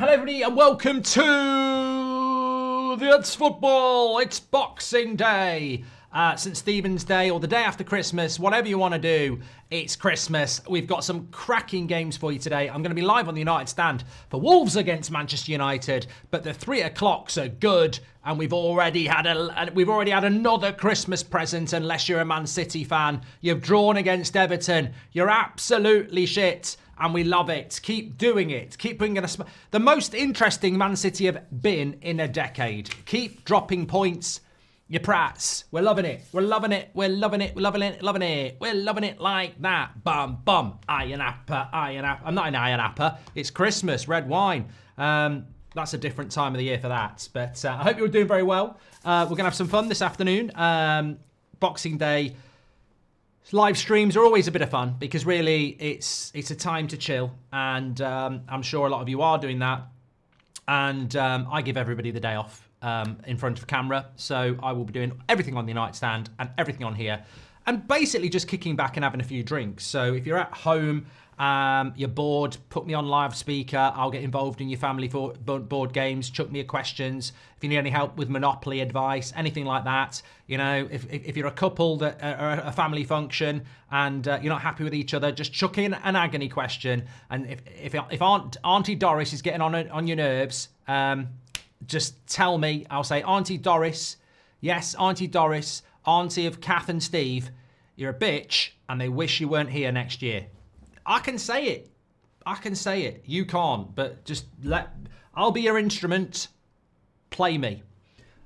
Hello everybody and welcome to the It's Football. It's Boxing Day. St. Stephen's Day or the day after Christmas, whatever you want to do, it's Christmas. We've got some cracking games for you today. I'm going to be live on the United stand for Wolves against Manchester United, but the 3 o'clocks are good, and we've already had another Christmas present. Unless you're a Man City fan, you've drawn against Everton. You're absolutely shit. And we love it. Keep doing it. Keep bringing us the most interesting Man City have been in a decade. Keep dropping points, you prats. We're loving it. We're loving it. We're loving it. We're loving it. Loving it. We're loving it like that. Bum, bum. Iron apper. Iron apper. I'm not an iron apper. It's Christmas. Red wine. That's a different time of the year for that. But I hope you're doing very well. We're going to have some fun this afternoon. Boxing Day. Live streams are always a bit of fun because really it's a time to chill, and I'm sure a lot of you are doing that. And I give everybody the day off in front of camera, so I will be doing everything on the nightstand and everything on here, and basically just kicking back and having a few drinks. So if you're at home, you're bored, put me on live speaker. I'll get involved in your family board games. Chuck me questions. If you need any help with Monopoly advice, anything like that. You know, if you're a couple that are a family function and you're not happy with each other, just chuck in an agony question. And if Auntie Doris is getting on your nerves, just tell me. I'll say, Auntie Doris, yes, Auntie Doris, Auntie of Kath and Steve, you're a bitch, and they wish you weren't here next year. I can say it. I can say it. You can't, but just I'll be your instrument. Play me.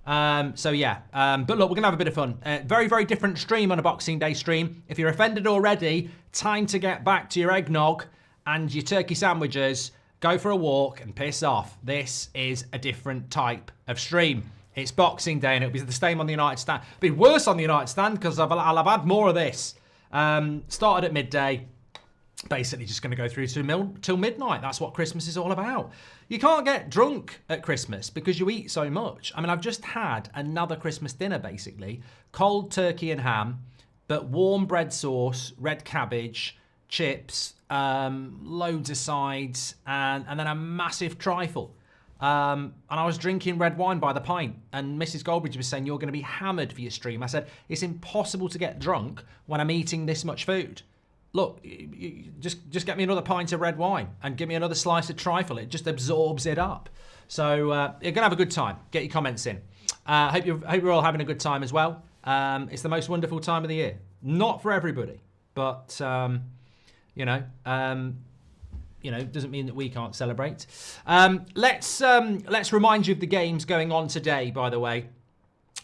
So yeah. But look, we're going to have a bit of fun. Very, very different stream on a Boxing Day stream. If you're offended already, time to get back to your eggnog and your turkey sandwiches. Go for a walk and piss off. This is a different type of stream. It's Boxing Day, and it'll be the same on the United stand. It'll be worse on the United stand because I'll have had more of this. Started at midday. Basically just going to go through till midnight. That's what Christmas is all about. You can't get drunk at Christmas because you eat so much. I mean, I've just had another Christmas dinner, basically. Cold turkey and ham, but warm bread sauce, red cabbage, chips, loads of sides, and then a massive trifle. And I was drinking red wine by the pint, and Mrs. Goldbridge was saying, you're going to be hammered for your stream. I said, it's impossible to get drunk when I'm eating this much food. Look, just get me another pint of red wine and give me another slice of trifle. It just absorbs it up. So you're going to have a good time. Get your comments in. Hope you're all having a good time as well. It's the most wonderful time of the year. Not for everybody, but doesn't mean that we can't celebrate. Let's remind you of the games going on today. By the way.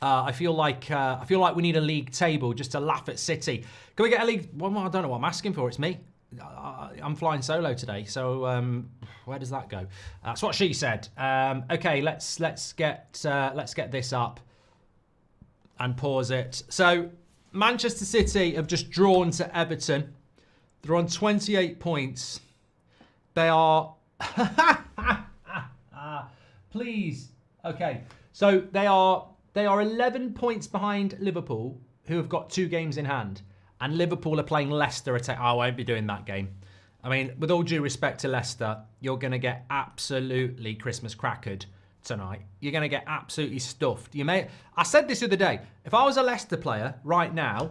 I feel like we need a league table just to laugh at City. Can we get a league? Well, I don't know what I'm asking for. It's me. I'm flying solo today. So where does that go? That's what she said. Okay, let's get this up and pause it. So Manchester City have just drawn to Everton. They're on 28 points. They are. Please. Okay. So they are 11 points behind Liverpool, who have got 2 games in hand. And Liverpool are playing Leicester. I won't be doing that game. I mean, with all due respect to Leicester, you're going to get absolutely Christmas crackered tonight. You're going to get absolutely stuffed. I said this the other day. If I was a Leicester player right now,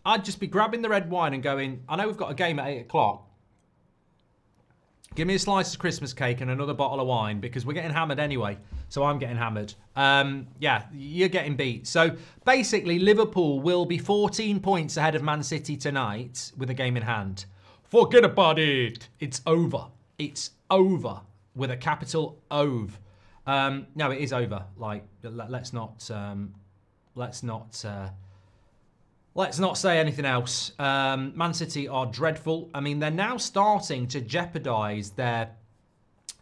I'd just be grabbing the red wine and going, I know we've got a game at 8 o'clock. Give me a slice of Christmas cake and another bottle of wine because we're getting hammered anyway. So I'm getting hammered. Yeah, you're getting beat. So basically, Liverpool will be 14 points ahead of Man City tonight with a game in hand. Forget about it. It's over. It's over with a capital Ove. No, it is over. Like, let's not say anything else. Man City are dreadful. I mean, they're now starting to jeopardise their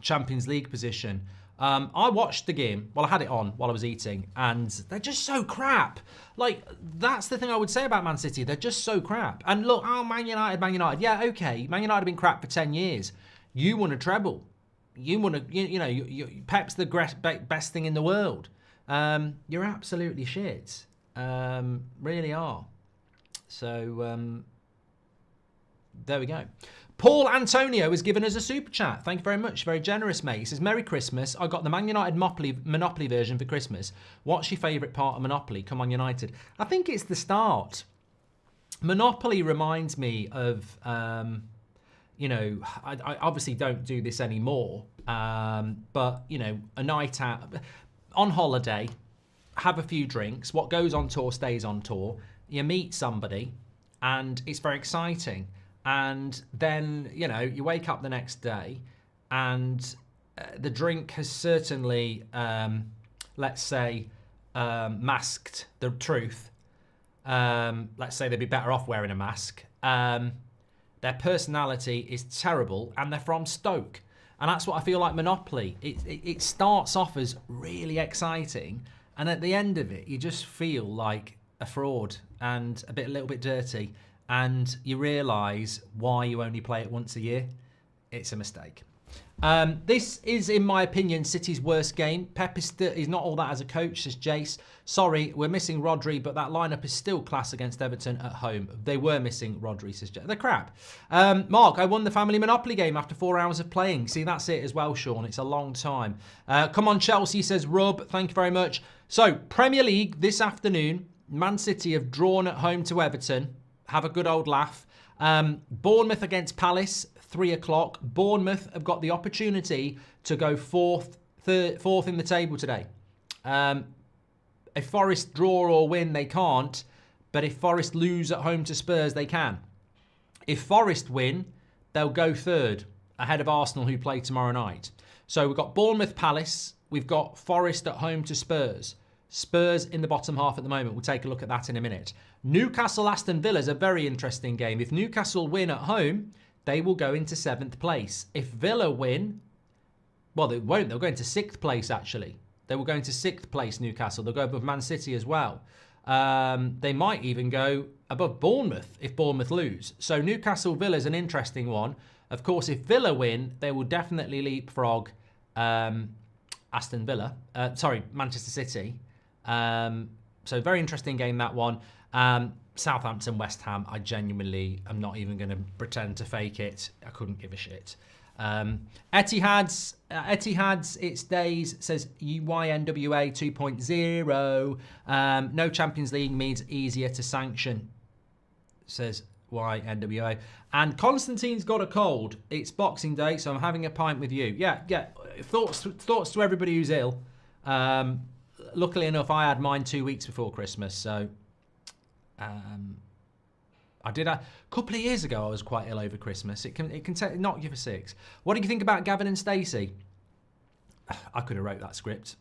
Champions League position. I watched the game. Well, I had it on while I was eating, and they're just so crap. Like, that's the thing I would say about Man City. They're just so crap. And look, Man United. Yeah, okay. Man United have been crap for 10 years. You won a treble. You won Pep's the best thing in the world. You're absolutely shit. Really are. So, there we go. Paul Antonio has given us a super chat. Thank you very much. Very generous, mate. He says, Merry Christmas. I got the Man United Monopoly version for Christmas. What's your favourite part of Monopoly? Come on, United. I think it's the start. Monopoly reminds me of, you know, I obviously don't do this anymore, but, you know, a night out, on holiday, have a few drinks. What goes on tour stays on tour. You meet somebody, and it's very exciting. And then, you know, you wake up the next day and the drink has certainly, let's say, masked the truth. Let's say they'd be better off wearing a mask. Their personality is terrible and they're from Stoke. And that's what I feel like Monopoly. It starts off as really exciting. And at the end of it, you just feel like a fraud and a little bit dirty. And you realise why you only play it once a year. It's a mistake. This is, in my opinion, City's worst game. Pep is not all that as a coach, says Jace. Sorry, we're missing Rodri, but that lineup is still class against Everton at home. They were missing Rodri, says Jace. They're crap. Mark, I won the family Monopoly game after 4 hours of playing. See, that's it as well, Sean. It's a long time. Come on, Chelsea, says Rub. Thank you very much. So, Premier League this afternoon. Man City have drawn at home to Everton. Have a good old laugh. Bournemouth against Palace, 3 o'clock. Bournemouth have got the opportunity to go fourth in the table today. If Forest draw or win, they can't. But if Forest lose at home to Spurs, they can. If Forest win, they'll go third, ahead of Arsenal, who play tomorrow night. So we've got Bournemouth Palace. We've got Forest at home to Spurs. Spurs in the bottom half at the moment. We'll take a look at that in a minute. Newcastle Aston Villa is a very interesting game. If Newcastle win at home, they will go into 7th place. If Villa win, well, they won't. They'll go into 6th place, actually. They will go into 6th place, Newcastle. They'll go above Man City as well. They might even go above Bournemouth if Bournemouth lose. So Newcastle Villa is an interesting one. Of course, if Villa win, they will definitely leapfrog Manchester City. So very interesting game, that one. Southampton, West Ham, I genuinely am not even going to pretend to fake it. I couldn't give a shit. Etihad's It's Days says YNWA 2.0. No Champions League means easier to sanction, says YNWA. And Constantine's got a cold. It's Boxing Day, so I'm having a pint with you. Yeah. Thoughts to everybody who's ill. Luckily enough, I had mine 2 weeks before Christmas, so I did a couple of years ago. I was quite ill over Christmas. It can knock you for 6. What do you think about Gavin and Stacey? I could have wrote that script.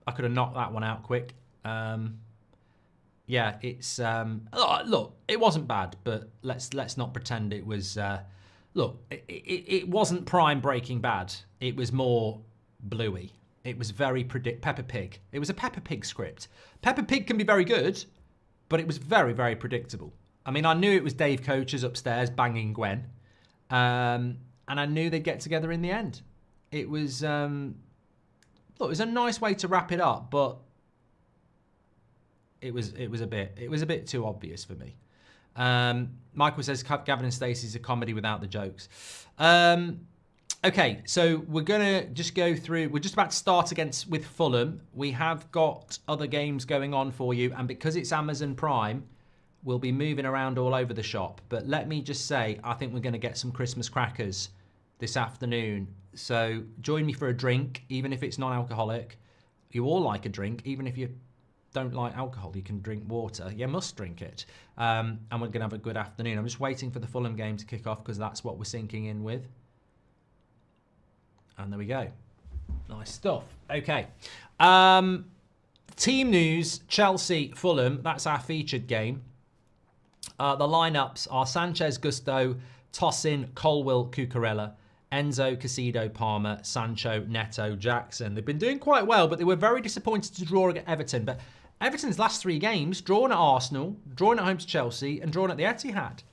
I could have knocked that one out quick. Yeah, it's look, it wasn't bad, but let's not pretend it was. Look, it wasn't prime Breaking Bad. It was more Bluey. It was very Peppa Pig. It was a Peppa Pig script. Peppa Pig can be very good, but it was very, very predictable. I mean, I knew it was Dave Coaches upstairs banging Gwen, and I knew they'd get together in the end. It was look, it was a nice way to wrap it up, but it was a bit too obvious for me. Michael says Gavin and Stacey's a comedy without the jokes. Okay, so we're gonna just go through. We're just about to start with Fulham. We have got other games going on for you, and because it's Amazon Prime, we'll be moving around all over the shop. But let me just say, I think we're going to get some Christmas crackers this afternoon. So join me for a drink, even if it's non-alcoholic. You all like a drink, even if you don't like alcohol. You can drink water. You must drink it. And we're going to have a good afternoon. I'm just waiting for the Fulham game to kick off because that's what we're sinking in with. And there we go. Nice stuff. Okay. Team news, Chelsea, Fulham. That's our featured game. The lineups are Sanchez, Gusto, Tosin, Colwill, Cucurella, Enzo, Casido, Palmer, Sancho, Neto, Jackson. They've been doing quite well, but they were very disappointed to draw at Everton. But Everton's last 3 games, drawn at Arsenal, drawn at home to Chelsea, and drawn at the Etihad.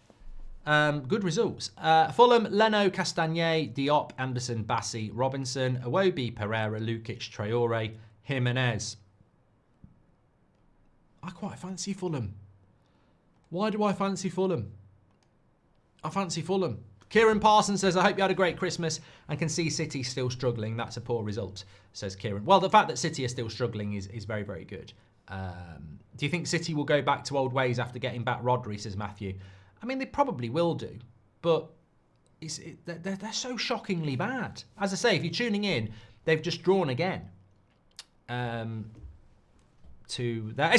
Good results. Fulham, Leno, Castagne, Diop, Anderson, Bassi, Robinson, Iwobi, Pereira, Lukic, Traore, Jimenez. I quite fancy Fulham. Why do I fancy Fulham? I fancy Fulham. Kieran Parsons says, I hope you had a great Christmas and can see City still struggling. That's a poor result, says Kieran. Well, the fact that City are still struggling is very, very good. Do you think City will go back to old ways after getting back Rodri, says Matthew? I mean, they probably will do, but they're so shockingly bad. As I say, if you're tuning in, they've just drawn again. It's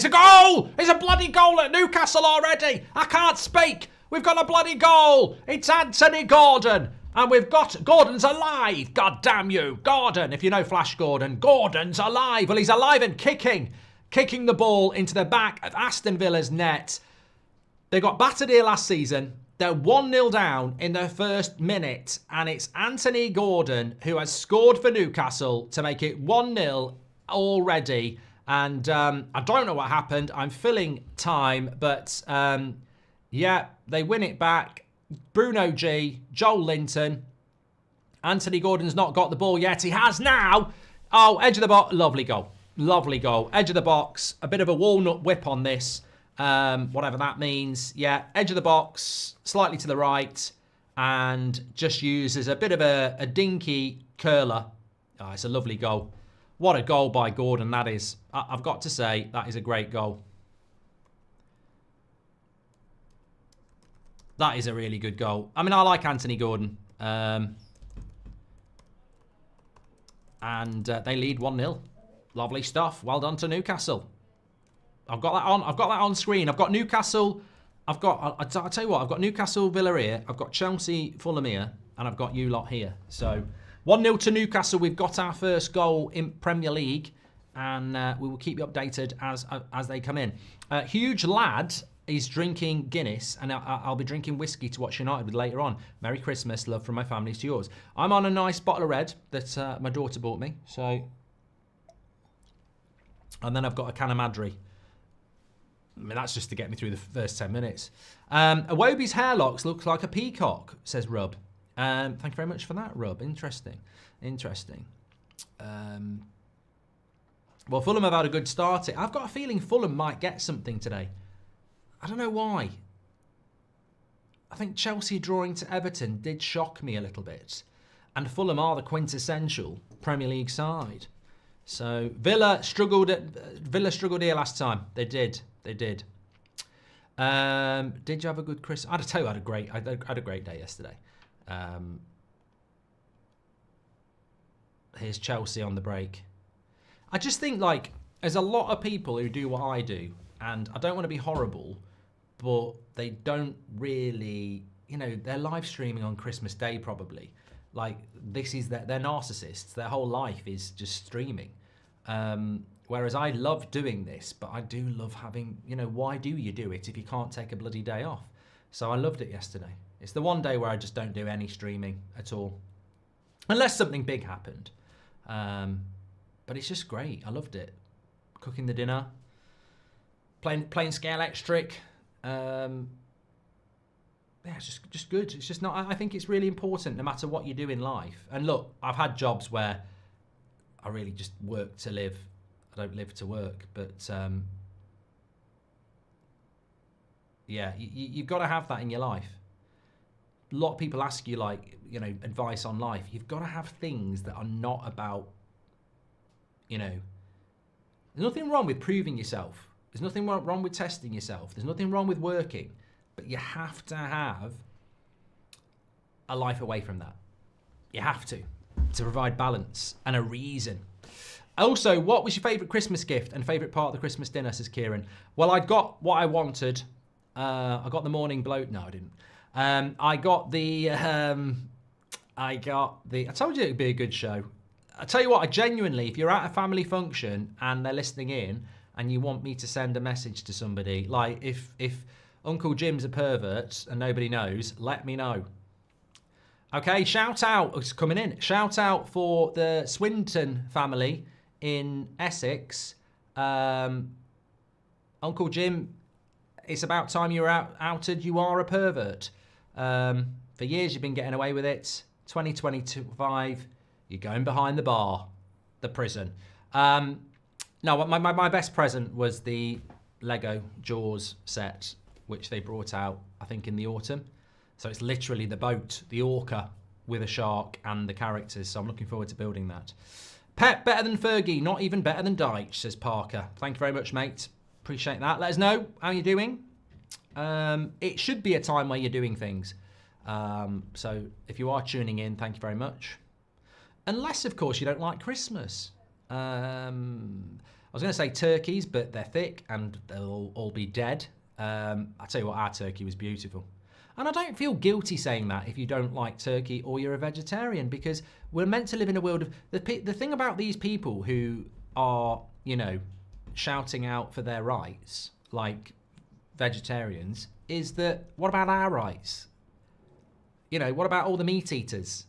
a goal! It's a bloody goal at Newcastle already! I can't speak! We've got a bloody goal! It's Anthony Gordon! And we've got... Gordon's alive! God damn you! Gordon, if you know Flash Gordon, Gordon's alive! Well, he's alive and kicking. Kicking the ball into the back of Aston Villa's net. They got battered here last season. They're 1-0 down in their first minute. And it's Anthony Gordon who has scored for Newcastle to make it 1-0 already. And I don't know what happened. I'm filling time. But, yeah, they win it back. Bruno G, Joel Linton. Anthony Gordon's not got the ball yet. He has now. Oh, edge of the box. Lovely goal. Lovely goal. Edge of the box. A bit of a walnut whip on this. Whatever that means. Yeah, edge of the box. Slightly to the right. And just uses a bit of a dinky curler. Oh, it's a lovely goal. What a goal by Gordon that is. I've got to say, that is a great goal. That is a really good goal. I mean, I like Anthony Gordon. And they lead 1-0. Lovely stuff. Well done to Newcastle. I've got that on. I've got that on screen. I've got Newcastle. I'll tell you what. I've got Newcastle, Villa here. I've got Chelsea, Fulham here, and I've got you lot here. So 1-0 to Newcastle. We've got our first goal in Premier League, and we will keep you updated as they come in. Huge Lad is drinking Guinness, and I'll be drinking whiskey to watch United with later on. Merry Christmas, love from my family to yours. I'm on a nice bottle of red that my daughter bought me. So. And then I've got a can of Madri. I mean, that's just to get me through the first 10 minutes. Awobi's hair locks looks like a peacock, says Rub. Thank you very much for that, Rub. Interesting. Interesting. Well, Fulham have had a good start. I've got a feeling Fulham might get something today. I don't know why. I think Chelsea drawing to Everton did shock me a little bit. And Fulham are the quintessential Premier League side. So Villa struggled here last time. They did. Did you have a good Christmas? I'd tell you, I had a great day yesterday. Here's Chelsea on the break. I just think, like, there's a lot of people who do what I do, and I don't want to be horrible, but they don't really, they're live streaming on Christmas Day probably. Like, this is they're narcissists. Their whole life is just streaming. Whereas I love doing this, but I do love having, why do you do it if you can't take a bloody day off? So I loved it yesterday. It's the one day where I just don't do any streaming at all. Unless something big happened. But it's just great. I loved it. Cooking the dinner. Playing Scale Electric. Yeah, it's just good. It's just not. I think it's really important no matter what you do in life. And look, I've had jobs where I really just work to live. I don't live to work. But yeah, you've got to have that in your life. A lot of people ask you, like, advice on life. You've got to have things that are not about, there's nothing wrong with proving yourself. There's nothing wrong with testing yourself. There's nothing wrong with working. But you have to have a life away from that. You have to provide balance and a reason. Also, what was your favourite Christmas gift and favourite part of the Christmas dinner, says Kieran? Well, I got what I wanted. I got the morning bloat. No, I didn't. I told you it'd be a good show. I tell you what, I genuinely, if you're at a family function and they're listening in and you want me to send a message to somebody, like if Uncle Jim's a pervert and nobody knows, let me know. Okay, shout out, it's coming in. Shout out for the Swinton family in Essex. Uncle Jim, it's about time you're outed. You are a pervert. For years you've been getting away with it. 2025, you're going behind the bar, the prison. No, my best present was the Lego Jaws set, which they brought out, I think, in the autumn. So it's literally the boat, the orca with a shark and the characters. So I'm looking forward to building that. Pep better than Fergie, not even better than Deitch, says Parker. Thank you very much, mate. Appreciate that. Let us know how you're doing. It should be a time where you're doing things. So if you are tuning in, thank you very much. Unless, of course, you don't like Christmas. I was going to say turkeys, but they're thick and they'll all be dead. I'll tell you what, our turkey was beautiful. And I don't feel guilty saying that if you don't like turkey or you're a vegetarian, because we're meant to live in a world of... The thing about these people who are, you know, shouting out for their rights, like vegetarians, is that what about our rights? You know, what about all the meat eaters?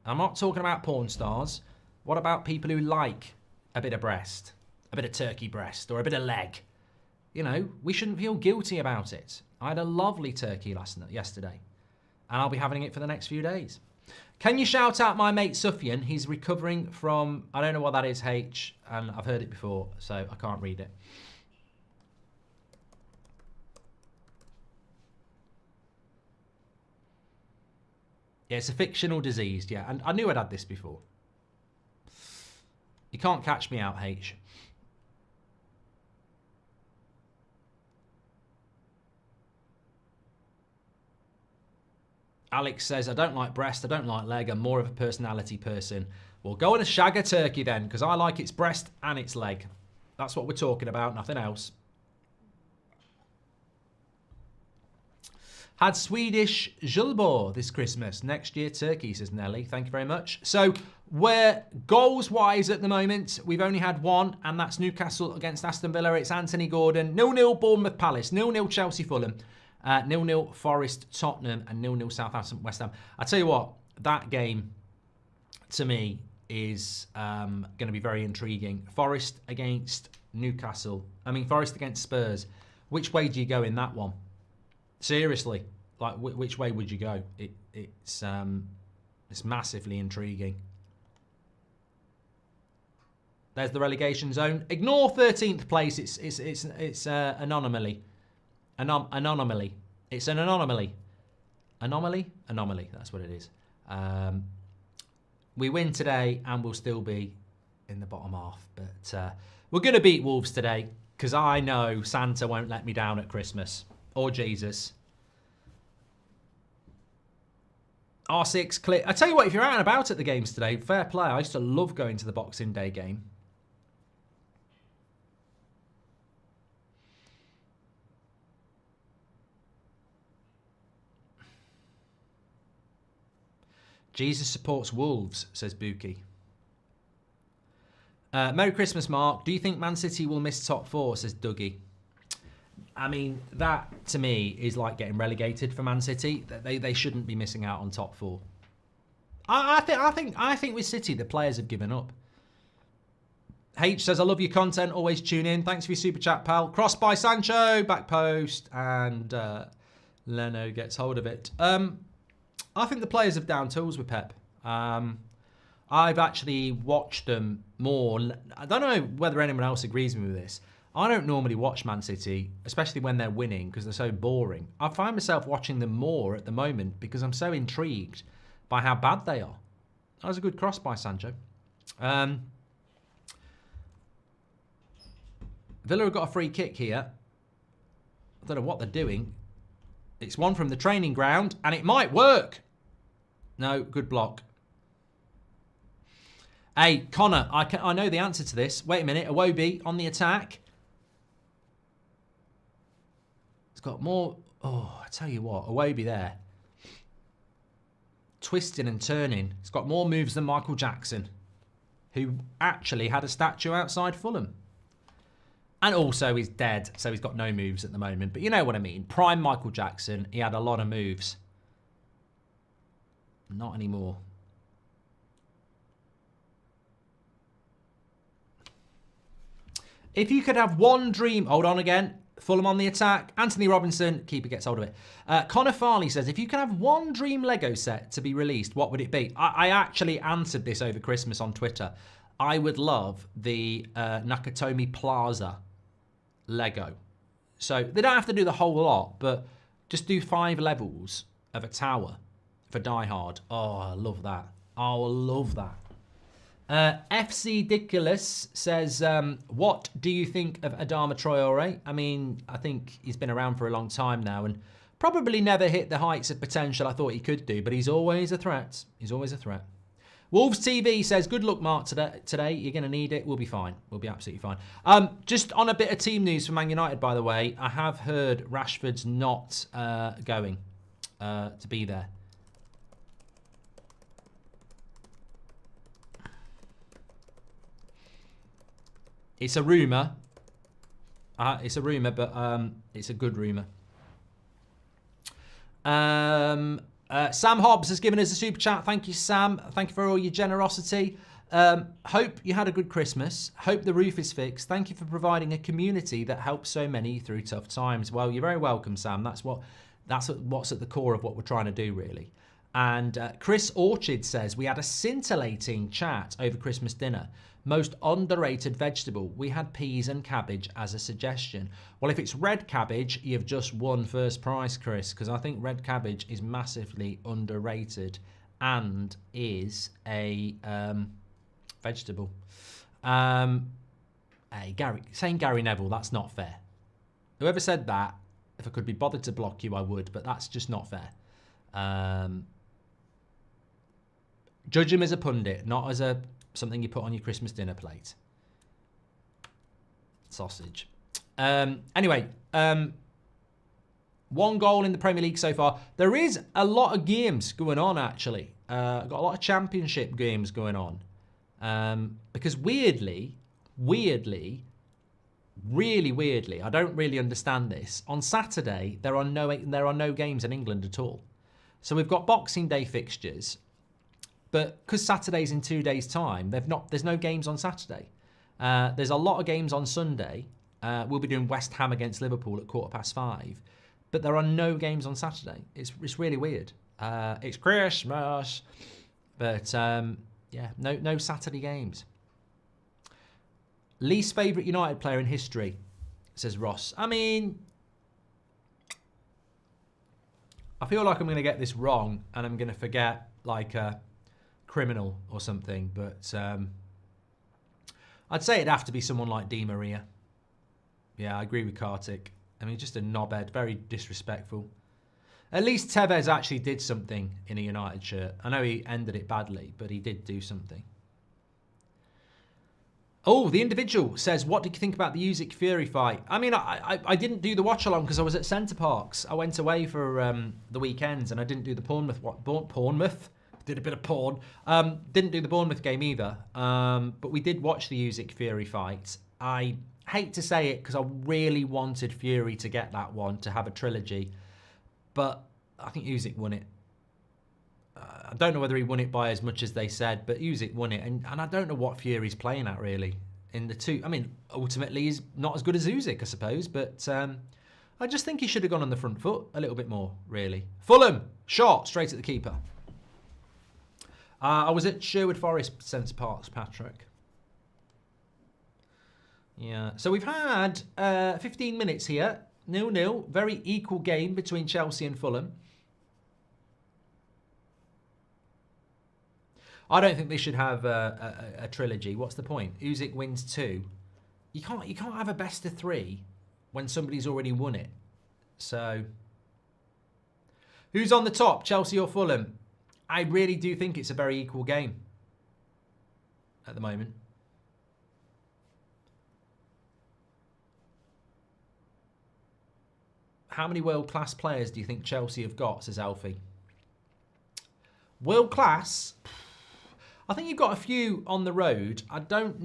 I'm not talking about porn stars. What about people who like a bit of breast, a bit of turkey breast, or a bit of leg? You know, we shouldn't feel guilty about it. I had a lovely turkey yesterday, and I'll be having it for the next few days. Can you shout out my mate Sufyan? He's recovering from, I don't know what that is, H, and I've heard it before, so I can't read it. Yeah, it's a fictional disease, yeah, and I knew I'd had this before. You can't catch me out, H. Alex says, I don't like breast, I don't like leg, I'm more of a personality person. Well, go on a shag a turkey then, because I like its breast and its leg. That's what we're talking about, nothing else. Had Swedish Julbor this Christmas. Next year, turkey, says Nelly. Thank you very much. So, we're goals-wise at the moment. We've only had one, and that's Newcastle against Aston Villa. It's Anthony Gordon. 0-0 Bournemouth Palace. 0-0 Chelsea Fulham. 0-0 Forest Tottenham. And 0-0 Southampton West Ham. I tell you what, that game, to me, is going to be very intriguing. Forest against Newcastle. Forest against Spurs. Which way do you go in that one? Seriously, like which way would you go? It's massively intriguing. There's the relegation zone. Ignore 13th place. It's an anomaly. Anomaly. It's an anomaly. Anomaly. That's what it is. We win today and we'll still be in the bottom half. But we're going to beat Wolves today because I know Santa won't let me down at Christmas. Or Jesus. R6 clear. I tell you what, if you're out and about at the games today, fair play. I used to love going to the Boxing Day game. Jesus supports Wolves, says Buki. Merry Christmas, Mark. Do you think Man City will miss top four, says Dougie. That to me is like getting relegated for Man City. They shouldn't be missing out on top four. I think with City the players have given up. H says I love your content. Always tune in. Thanks for your super chat, pal. Cross by Sancho, back post, and Leno gets hold of it. I think the players have down tools with Pep. I've actually watched them more. I don't know whether anyone else agrees with me with this. I don't normally watch Man City, especially when they're winning, because they're so boring. I find myself watching them more at the moment because I'm so intrigued by how bad they are. That was a good cross by Sancho. Villa have got a free kick here. I don't know what they're doing. It's one from the training ground, and it might work. No, good block. Hey, Connor, I know the answer to this. Wait a minute. Iwobi on the attack. It's got more... Oh, I tell you what. Iwobi there. Twisting and turning. It's got more moves than Michael Jackson, who actually had a statue outside Fulham. And also he's dead, so he's got no moves at the moment. But you know what I mean. Prime Michael Jackson, he had a lot of moves. Not anymore. If you could have one dream... Hold on again. Fulham on the attack. Anthony Robinson. Keeper gets hold of it. Connor Farley says, if you could have one dream Lego set to be released, what would it be? I actually answered this over Christmas on Twitter. I would love the Nakatomi Plaza Lego. So they don't have to do the whole lot, but just do 5 levels of a tower for Die Hard. Oh, I love that. Oh, I love that. FC Diculus says, what do you think of Adama Traore? I mean, I think he's been around for a long time now and probably never hit the heights of potential I thought he could do, but he's always a threat. He's always a threat. Wolves TV says, good luck, Mark, today. You're going to need it. We'll be fine. We'll be absolutely fine. Just on a bit of team news for Man United, by the way, I have heard Rashford's not going to be there. It's a rumour. It's a rumour, but it's a good rumour. Sam Hobbs has given us a super chat. Thank you, Sam. Thank you for all your generosity. Hope you had a good Christmas. Hope the roof is fixed. Thank you for providing a community that helps so many through tough times. Well, you're very welcome, Sam. That's what's at the core of what we're trying to do, really. And Chris Orchard says, we had a scintillating chat over Christmas dinner. Most underrated vegetable. We had peas and cabbage as a suggestion. Well, if it's red cabbage, you've just won first prize, Chris, because I think red cabbage is massively underrated and is a vegetable. Hey, saying Gary Neville, that's not fair. Whoever said that, if I could be bothered to block you, I would, but that's just not fair. Judge him as a pundit, not as something you put on your Christmas dinner plate. Sausage. Anyway, one goal in the Premier League so far. There is a lot of games going on, actually. Got a lot of championship games going on. Because weirdly, really weirdly, I don't really understand this. On Saturday, there are no games in England at all. So we've got Boxing Day fixtures. But because Saturday's in 2 days' time, there's no games on Saturday. There's a lot of games on Sunday. We'll be doing West Ham against Liverpool at 5:15. But there are no games on Saturday. It's really weird. It's Christmas. But yeah, no Saturday games. Least favourite United player in history, says Ross. I mean, I feel like I'm going to get this wrong and I'm going to forget like a criminal or something, but I'd say it'd have to be someone like Di Maria. Yeah, I agree with Kartik. I mean, just a knobhead, very disrespectful. At least Tevez actually did something in a United shirt. I know he ended it badly, but he did do something. Oh, the individual says, what did you think about the Usyk Fury fight? I mean, I didn't do the watch along because I was at Centre Parks. I went away for the weekends and I didn't do the Bournemouth. Did a bit of porn. Didn't do the Bournemouth game either. But we did watch the Usyk Fury fight. I hate to say it because I really wanted Fury to get that one, to have a trilogy. But I think Usyk won it. I don't know whether he won it by as much as they said, but Usyk won it. And I don't know what Fury's playing at, really. In the two, I mean, ultimately, he's not as good as Usyk, I suppose. But I just think he should have gone on the front foot a little bit more, really. Fulham, shot, straight at the keeper. I was at Sherwood Forest Centre Parks, Patrick. Yeah, so we've had 15 minutes here. 0-0. Very equal game between Chelsea and Fulham. I don't think they should have a trilogy. What's the point? Usyk wins 2. You can't have a best of 3 when somebody's already won it. So, who's on the top, Chelsea or Fulham? I really do think it's a very equal game at the moment. How many world-class players do you think Chelsea have got, says Alfie? World-class? I think you've got a few on the road. I don't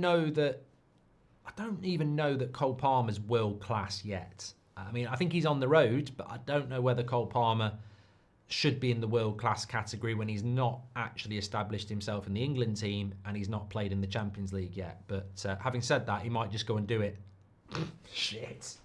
even know that Cole Palmer's world-class yet. I mean, I think he's on the road, but I don't know whether Cole Palmer should be in the world-class category when he's not actually established himself in the England team and he's not played in the Champions League yet. But having said that, he might just go and do it. Shit.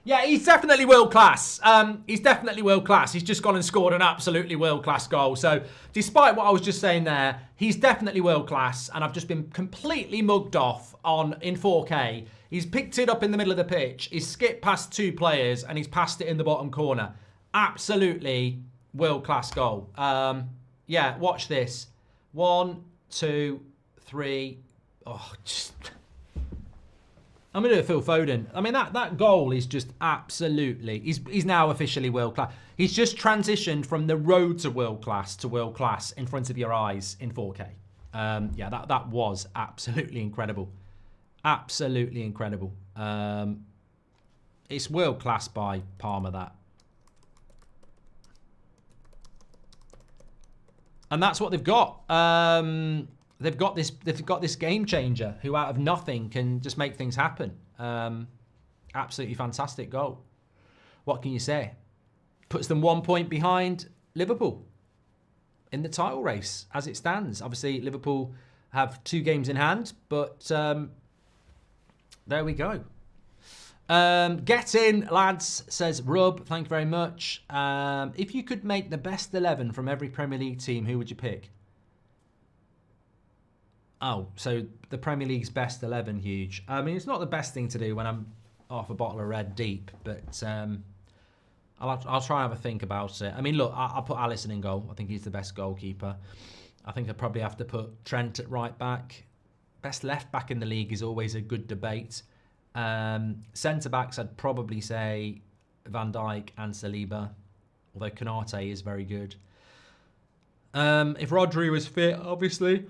Yeah, he's definitely world-class. He's definitely world-class. He's just gone and scored an absolutely world-class goal. So despite what I was just saying there, he's definitely world-class. And I've just been completely mugged off in 4K. He's picked it up in the middle of the pitch. He's skipped past 2 players and he's passed it in the bottom corner. Absolutely World-class goal. Yeah, watch this. 1, 2, 3. Oh, just... I'm going to do a Phil Foden. I mean, that goal is just absolutely... He's now officially world-class. He's just transitioned from the road to world-class in front of your eyes in 4K. Yeah, that was absolutely incredible. Absolutely incredible. It's world-class by Palmer, that. And that's what they've got. They've got this game changer who out of nothing can just make things happen. Absolutely fantastic goal. What can you say? Puts them 1 point behind Liverpool in the title race as it stands. Obviously, Liverpool have 2 games in hand, but there we go. Get in, lads, says Rub. Thank you very much. If you could make the best 11 from every Premier League team, who would you pick? Oh, so the Premier League's best 11, huge. I mean, it's not the best thing to do when I'm off a bottle of red deep, but I'll try and have a think about it. I mean, look, I'll put Alisson in goal. I think he's the best goalkeeper. I think I'd probably have to put Trent at right back. Best left back in the league is always a good debate. Centre-backs, I'd probably say Van Dijk and Saliba, although Konate is very good. If Rodri was fit, obviously,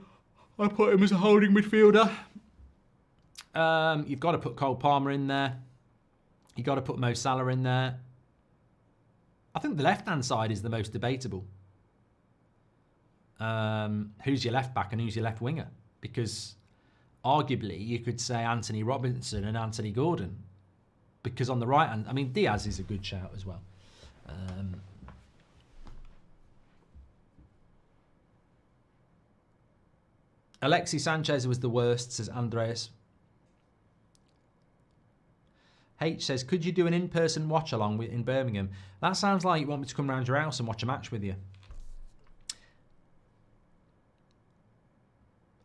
I'd put him as a holding midfielder. You've got to put Cole Palmer in there. You've got to put Mo Salah in there. I think the left-hand side is the most debatable. Who's your left back and who's your left winger? Because arguably you could say Anthony Robinson and Anthony Gordon. Because on the right hand, I mean, Diaz is a good shout as well. Alexis Sanchez was the worst, says Andreas. H says, could you do an in-person watch-along in Birmingham? That sounds like you want me to come round your house and watch a match with you.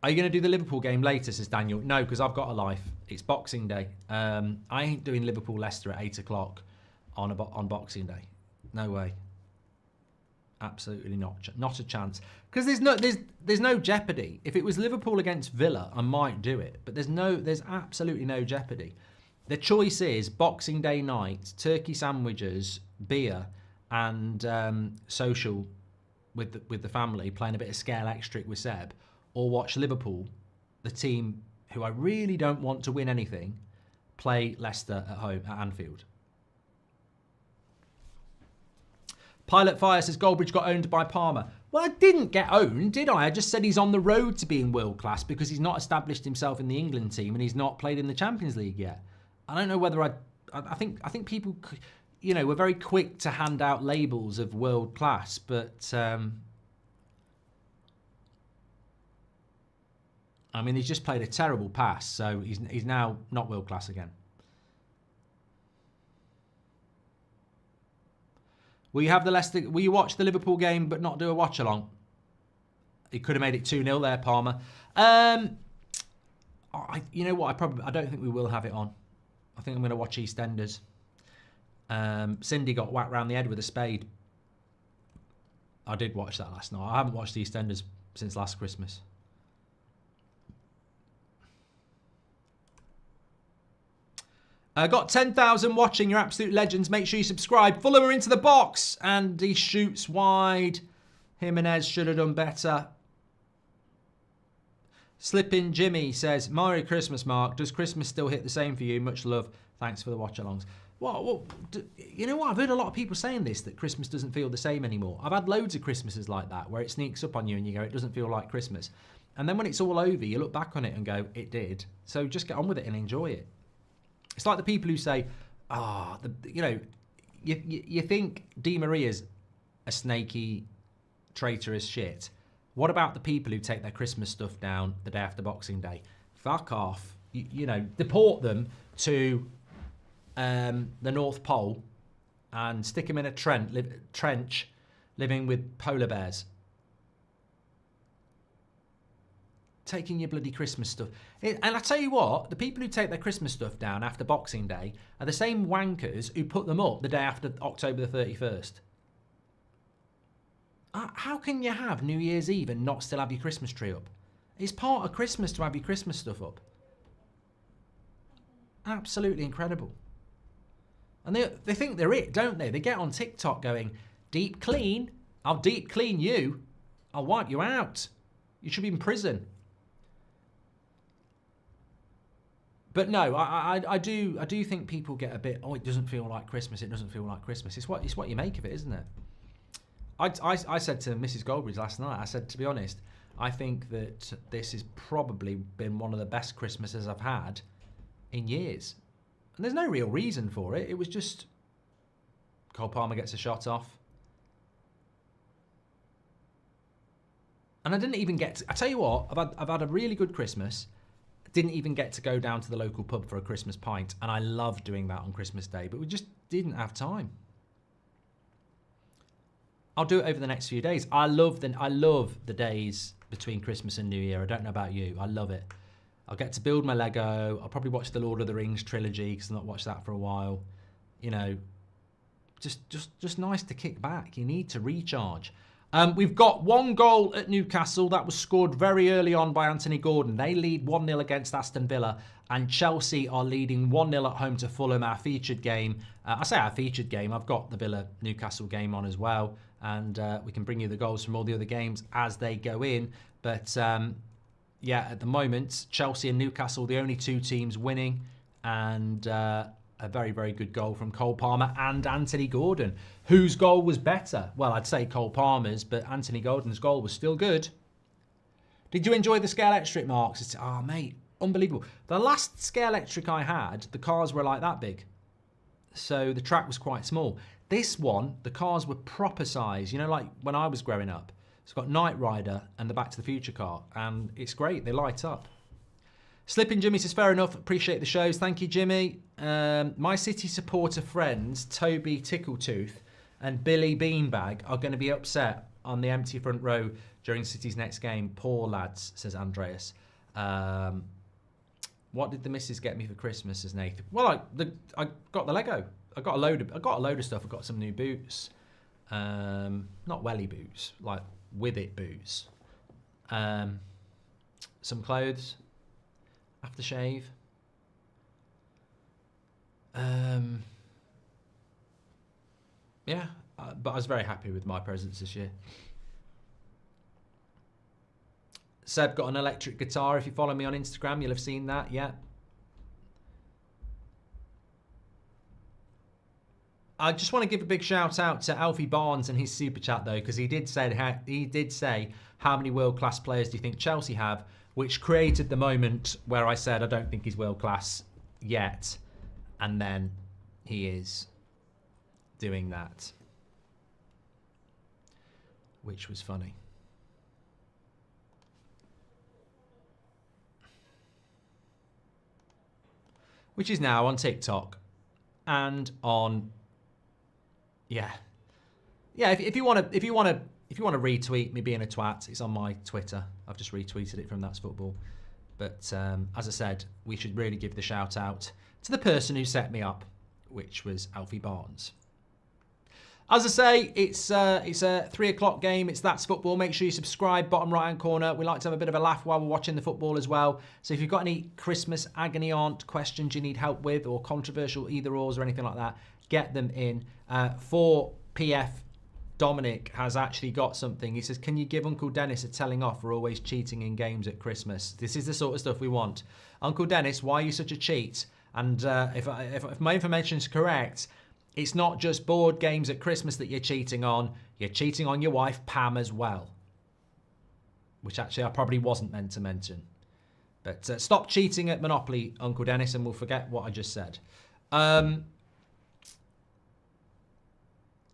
Are you going to do the Liverpool game later, says Daniel? No, because I've got a life. It's Boxing Day. I ain't doing Liverpool-Leicester at 8 o'clock on Boxing Day. No way. Absolutely not a chance. Because there's no jeopardy. If it was Liverpool against Villa, I might do it. But there's absolutely no jeopardy. The choice is Boxing Day night, turkey sandwiches, beer, and social with the family, playing a bit of scale extric with Seb, or watch Liverpool, the team who I really don't want to win anything, play Leicester at home at Anfield. Pilot Fire says Goldbridge got owned by Palmer. Well, I didn't get owned, did I? I just said he's on the road to being world class because he's not established himself in the England team and he's not played in the Champions League yet. I don't know whether I think people, you know, were very quick to hand out labels of world class, but I mean, he's just played a terrible pass, so he's now not world class again. Will you watch the Liverpool game but not do a watch along? He could have made it 2-0 there, Palmer. You know what? I don't think we will have it on. I think I'm going to watch EastEnders. Cindy got whacked round the head with a spade. I did watch that last night. I haven't watched EastEnders since last Christmas. Got 10,000 watching. You're absolute legends. Make sure you subscribe. Fulham are into the box. And he shoots wide. Jimenez should have done better. Slippin' Jimmy says, Merry Christmas, Mark. Does Christmas still hit the same for you? Much love. Thanks for the watch-alongs. Well, you know what? I've heard a lot of people saying this, that Christmas doesn't feel the same anymore. I've had loads of Christmases like that, where it sneaks up on you and you go, it doesn't feel like Christmas. And then when it's all over, you look back on it and go, it did. So just get on with it and enjoy it. It's like the people who say, you think Di Maria's a snaky, traitorous shit. What about the people who take their Christmas stuff down the day after Boxing Day? Fuck off. You know, deport them to the North Pole and stick them in a trench living with polar bears. Taking your bloody Christmas stuff. And I tell you what, the people who take their Christmas stuff down after Boxing Day are the same wankers who put them up the day after October the 31st. How can you have New Year's Eve and not still have your Christmas tree up? It's part of Christmas to have your Christmas stuff up. Absolutely incredible. And they think they're it, don't they? They get on TikTok going, deep clean? I'll deep clean you. I'll wipe you out. You should be in prison. But no, I do think people get a bit, oh, it doesn't feel like Christmas, it doesn't feel like Christmas. It's what you make of it, isn't it? I said to Mrs. Goldbridge last night, I said, to be honest, I think that this has probably been one of the best Christmases I've had in years. And there's no real reason for it. It was just Cole Palmer gets a shot off. And I didn't even get to, I tell you what, I've had a really good Christmas. Didn't even get to go down to the local pub for a Christmas pint. And I love doing that on Christmas Day, but we just didn't have time. I'll do it over the next few days. I love the days between Christmas and New Year. I don't know about you. I love it. I'll get to build my Lego. I'll probably watch the Lord of the Rings trilogy because I've not watched that for a while. You know, just nice to kick back. You need to recharge. We've got 1 goal at Newcastle. That was scored very early on by Anthony Gordon. They lead 1-0 against Aston Villa. And Chelsea are leading 1-0 at home to Fulham, our featured game. I say our featured game. I've got the Villa-Newcastle game on as well. And we can bring you the goals from all the other games as they go in. But yeah, at the moment, Chelsea and Newcastle, the only 2 teams winning. And a very, very good goal from Cole Palmer and Anthony Gordon. Whose goal was better? Well, I'd say Cole Palmer's, but Anthony Gordon's goal was still good. Did you enjoy the Scale Electric, Marks? Oh, mate, unbelievable. The last Scale Electric I had, the cars were like that big. So the track was quite small. This one, the cars were proper size. You know, like when I was growing up. It's got Knight Rider and the Back to the Future car. And it's great. They light up. Slipping Jimmy says, fair enough. Appreciate the shows. Thank you, Jimmy. My City supporter friends, Toby Tickletooth and Billy Beanbag, are going to be upset on the empty front row during City's next game. Poor lads, says Andreas. What did the missus get me for Christmas, says Nathan? Well, I got the Lego. I got a load of stuff. I got some new boots. Not welly boots, like with it boots. Some clothes. Aftershave. Yeah, but I was very happy with my presents this year. Seb got an electric guitar. If you follow me on Instagram, you'll have seen that. Yeah. I just want to give a big shout out to Alfie Barnes and his super chat though, because he did say how many world class players do you think Chelsea have, which created the moment where I said I don't think he's world class yet, and then he is doing that, which was funny. Which is now on TikTok and on. Yeah. If you want to retweet me being a twat, it's on my Twitter. I've just retweeted it from That's Football. But as I said, we should really give the shout out to the person who set me up, which was Alfie Barnes. As I say, it's a 3 o'clock game. It's That's Football. Make sure you subscribe, bottom right-hand corner. We like to have a bit of a laugh while we're watching the football as well. So if you've got any Christmas agony aunt questions you need help with, or controversial either-ors or anything like that, get them in. For PF, Dominic has actually got something. He says, can you give Uncle Dennis a telling off for always cheating in games at Christmas? This is the sort of stuff we want. Uncle Dennis, why are you such a cheat? And if my information is correct, it's not just board games at Christmas that you're cheating on. You're cheating on your wife, Pam, as well. Which actually I probably wasn't meant to mention. But stop cheating at Monopoly, Uncle Dennis, and we'll forget what I just said.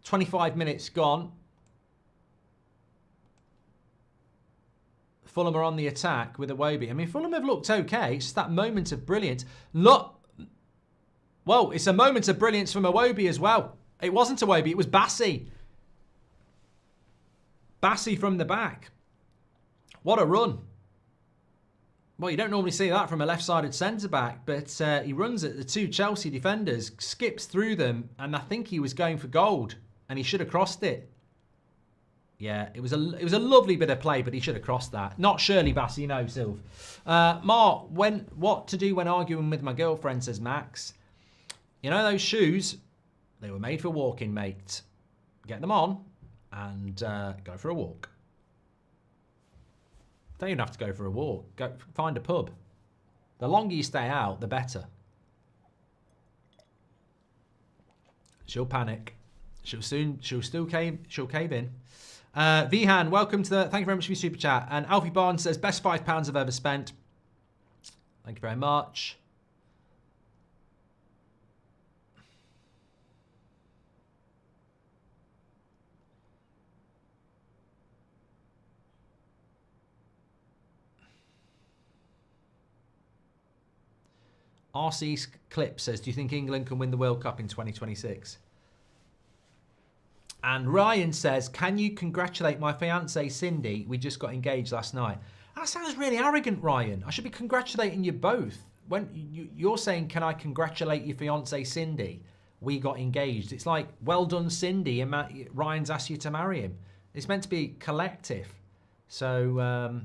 25 minutes gone. Fulham are on the attack with Iwobi. I mean, Fulham have looked okay. It's just that moment of brilliance. Well, it's a moment of brilliance from Iwobi as well. It wasn't Iwobi, it was Bassi. Bassi from the back. What a run. Well, you don't normally see that from a left-sided centre-back, but he runs at the 2 Chelsea defenders, skips through them, and I think he was going for gold, and he should have crossed it. Yeah, it was a lovely bit of play, but he should have crossed that. Not Shirley Bassey, you know, Sylv. Mark, what to do when arguing with my girlfriend, says Max. You know those shoes? They were made for walking, mate. Get them on and go for a walk. Don't even have to go for a walk. Go find a pub. The longer you stay out, the better. She'll panic. She'll cave in. Vihan, welcome to the. Thank you very much for your super chat. And Alfie Barnes says best £5 I've ever spent. Thank you very much. RC Clip says, do you think England can win the World Cup in 2026? And Ryan says, can you congratulate my fiancée, Cindy? We just got engaged last night. That sounds really arrogant, Ryan. I should be congratulating you both. When you're saying, can I congratulate your fiancée, Cindy? We got engaged. It's like, well done, Cindy. And Ryan's asked you to marry him. It's meant to be collective. So,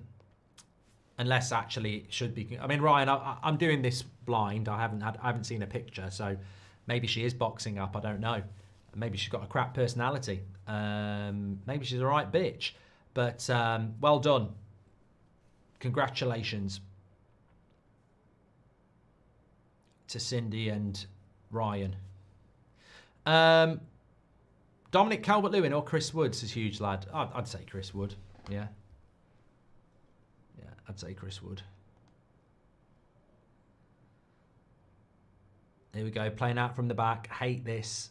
unless actually it should be. I mean, Ryan, I'm doing this blind. I haven't seen a picture. So maybe she is boxing up. I don't know. Maybe she's got a crap personality. Maybe she's a right bitch. But well done. Congratulations to Cindy and Ryan. Dominic Calvert-Lewin or Chris Wood is huge, lad. I'd say Chris Wood. Yeah. Yeah, I'd say Chris Wood. Here we go. Playing out from the back. Hate this.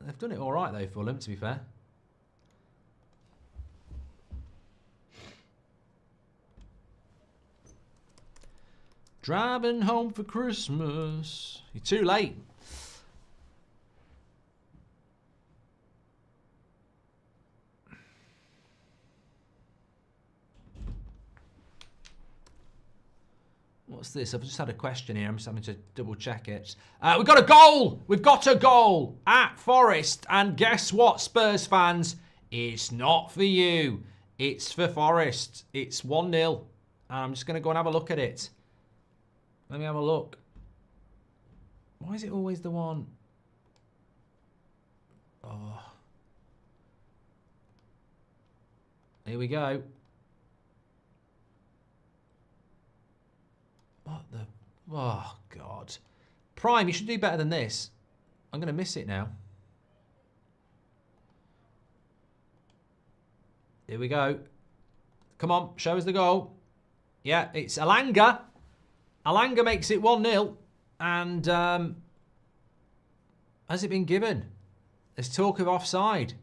They've done it all right, though, Fulham, to be fair. Driving home for Christmas. You're too late. What's this? I've just had a question here. I'm just having to double check it. We've got a goal! We've got a goal at Forest. And guess what, Spurs fans? It's not for you. It's for Forest. It's 1-0. And I'm just going to go and have a look at it. Let me have a look. Why is it always the one? Oh. Here we go. What the... Oh, God. Prime, you should do better than this. I'm going to miss it now. Here we go. Come on, show us the goal. Yeah, it's Alanga. Alanga makes it 1-0. And has it been given? There's talk of offside.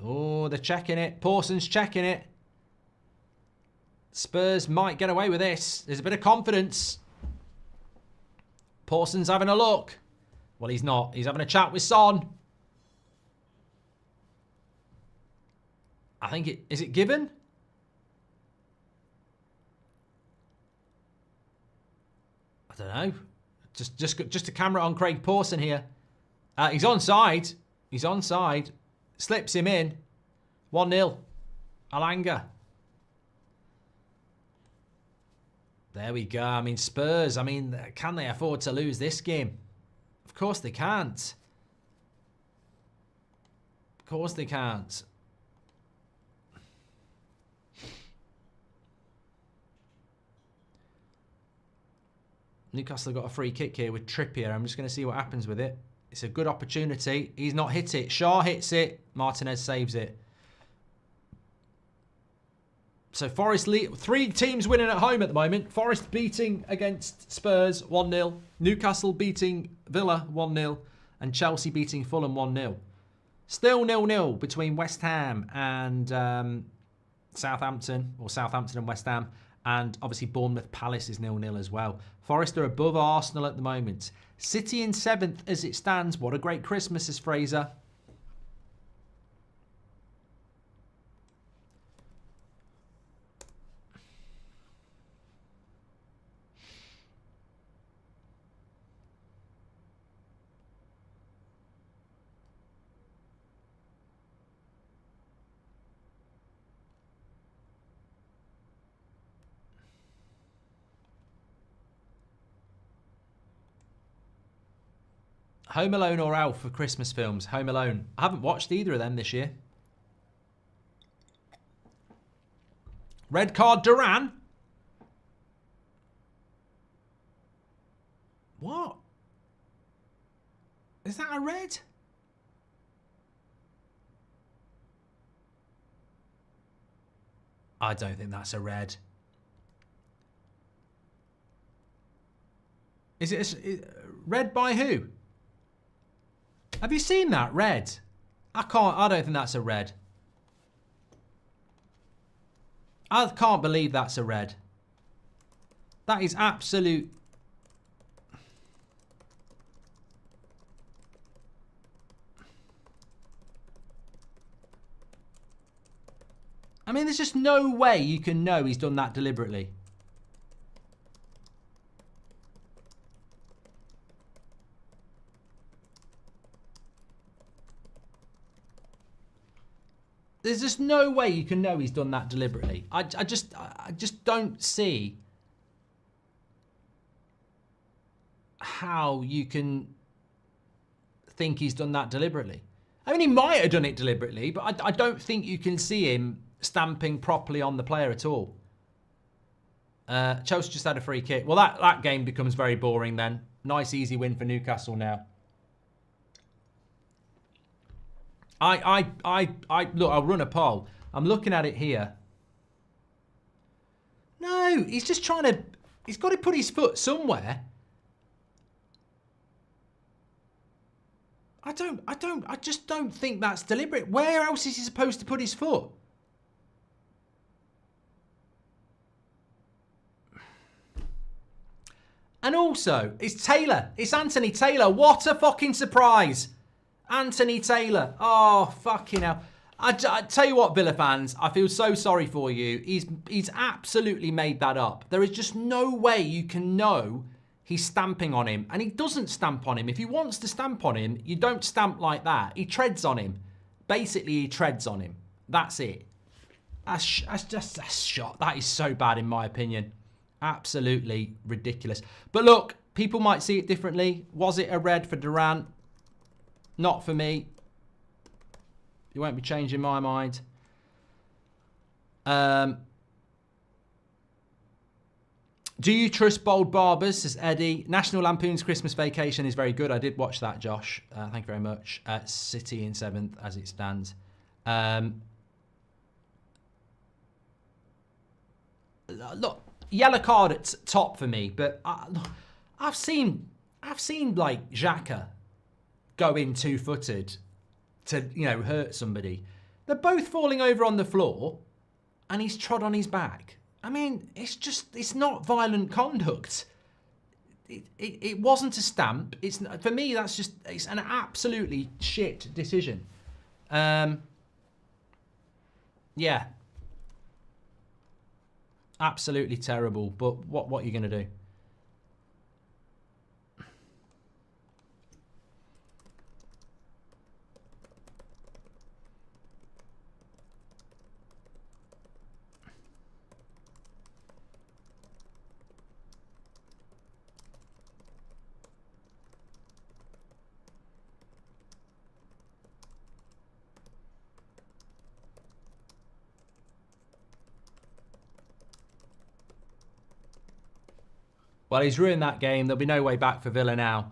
Oh, they're checking it. Pawson's checking it. Spurs might get away with this. There's a bit of confidence. Pawson's having a look. Well, he's not. He's having a chat with Son. I think it... Is it given? I don't know. Just a camera on Craig Pawson here. He's onside. He's onside. Slips him in. 1-0. Alanga. There we go. I mean, Spurs, I mean, can they afford to lose this game? Of course they can't. Of course they can't. Newcastle got a free kick here with Trippier. I'm just going to see what happens with it. It's a good opportunity. He's not hit it. Shaw hits it. Martinez saves it. So Forest lead. 3 teams winning at home at the moment. Forest beating against Spurs 1-0. Newcastle beating Villa 1-0. And Chelsea beating Fulham 1-0. Still 0-0 between West Ham and Southampton. Or Southampton and West Ham. And obviously Bournemouth Palace is 0-0 as well. Forest are above Arsenal at the moment. City in 7th as it stands. What a great Christmas, says Fraser. Home Alone or Elf for Christmas films? Home Alone. I haven't watched either of them this year. Red card Duran. What? Is that a red? I don't think that's a red. Is it red by who? Have you seen that? Red. I don't think that's a red. I can't believe that's a red. That is absolute. I mean, there's just no way you can know he's done that deliberately. There's just no way you can know he's done that deliberately. I just don't see how you can think he's done that deliberately. I mean, he might have done it deliberately, but I don't think you can see him stamping properly on the player at all. Chelsea just had a free kick. Well, that game becomes very boring then. Nice, easy win for Newcastle now. Look, I'll run a poll. I'm looking at it here. No, he's just trying to, he's got to put his foot somewhere. I just don't think that's deliberate. Where else is he supposed to put his foot? And also, it's Taylor. It's Anthony Taylor. What a fucking surprise. Anthony Taylor. Oh, fucking hell. I tell you what, Villa fans, I feel so sorry for you. He's absolutely made that up. There is just no way you can know he's stamping on him. And he doesn't stamp on him. If he wants to stamp on him, you don't stamp like that. He treads on him. Basically, he treads on him. That's it. That's just a shot. That is so bad in my opinion. Absolutely ridiculous. But look, people might see it differently. Was it a red for Durant? Not for me. You won't be changing my mind. Do you trust bold barbers? Says Eddie. National Lampoon's Christmas Vacation is very good. I did watch that, Josh. Thank you very much. City in 7th as it stands. Look, yellow card at top for me, but I've seen like Xhaka go in two-footed to, you know, hurt somebody. They're both falling over on the floor and he's trod on his back. I mean, it's not violent conduct. It wasn't a stamp. For me, it's an absolutely shit decision. Yeah. Absolutely terrible, but what are you going to do? Well, he's ruined that game. There'll be no way back for Villa now.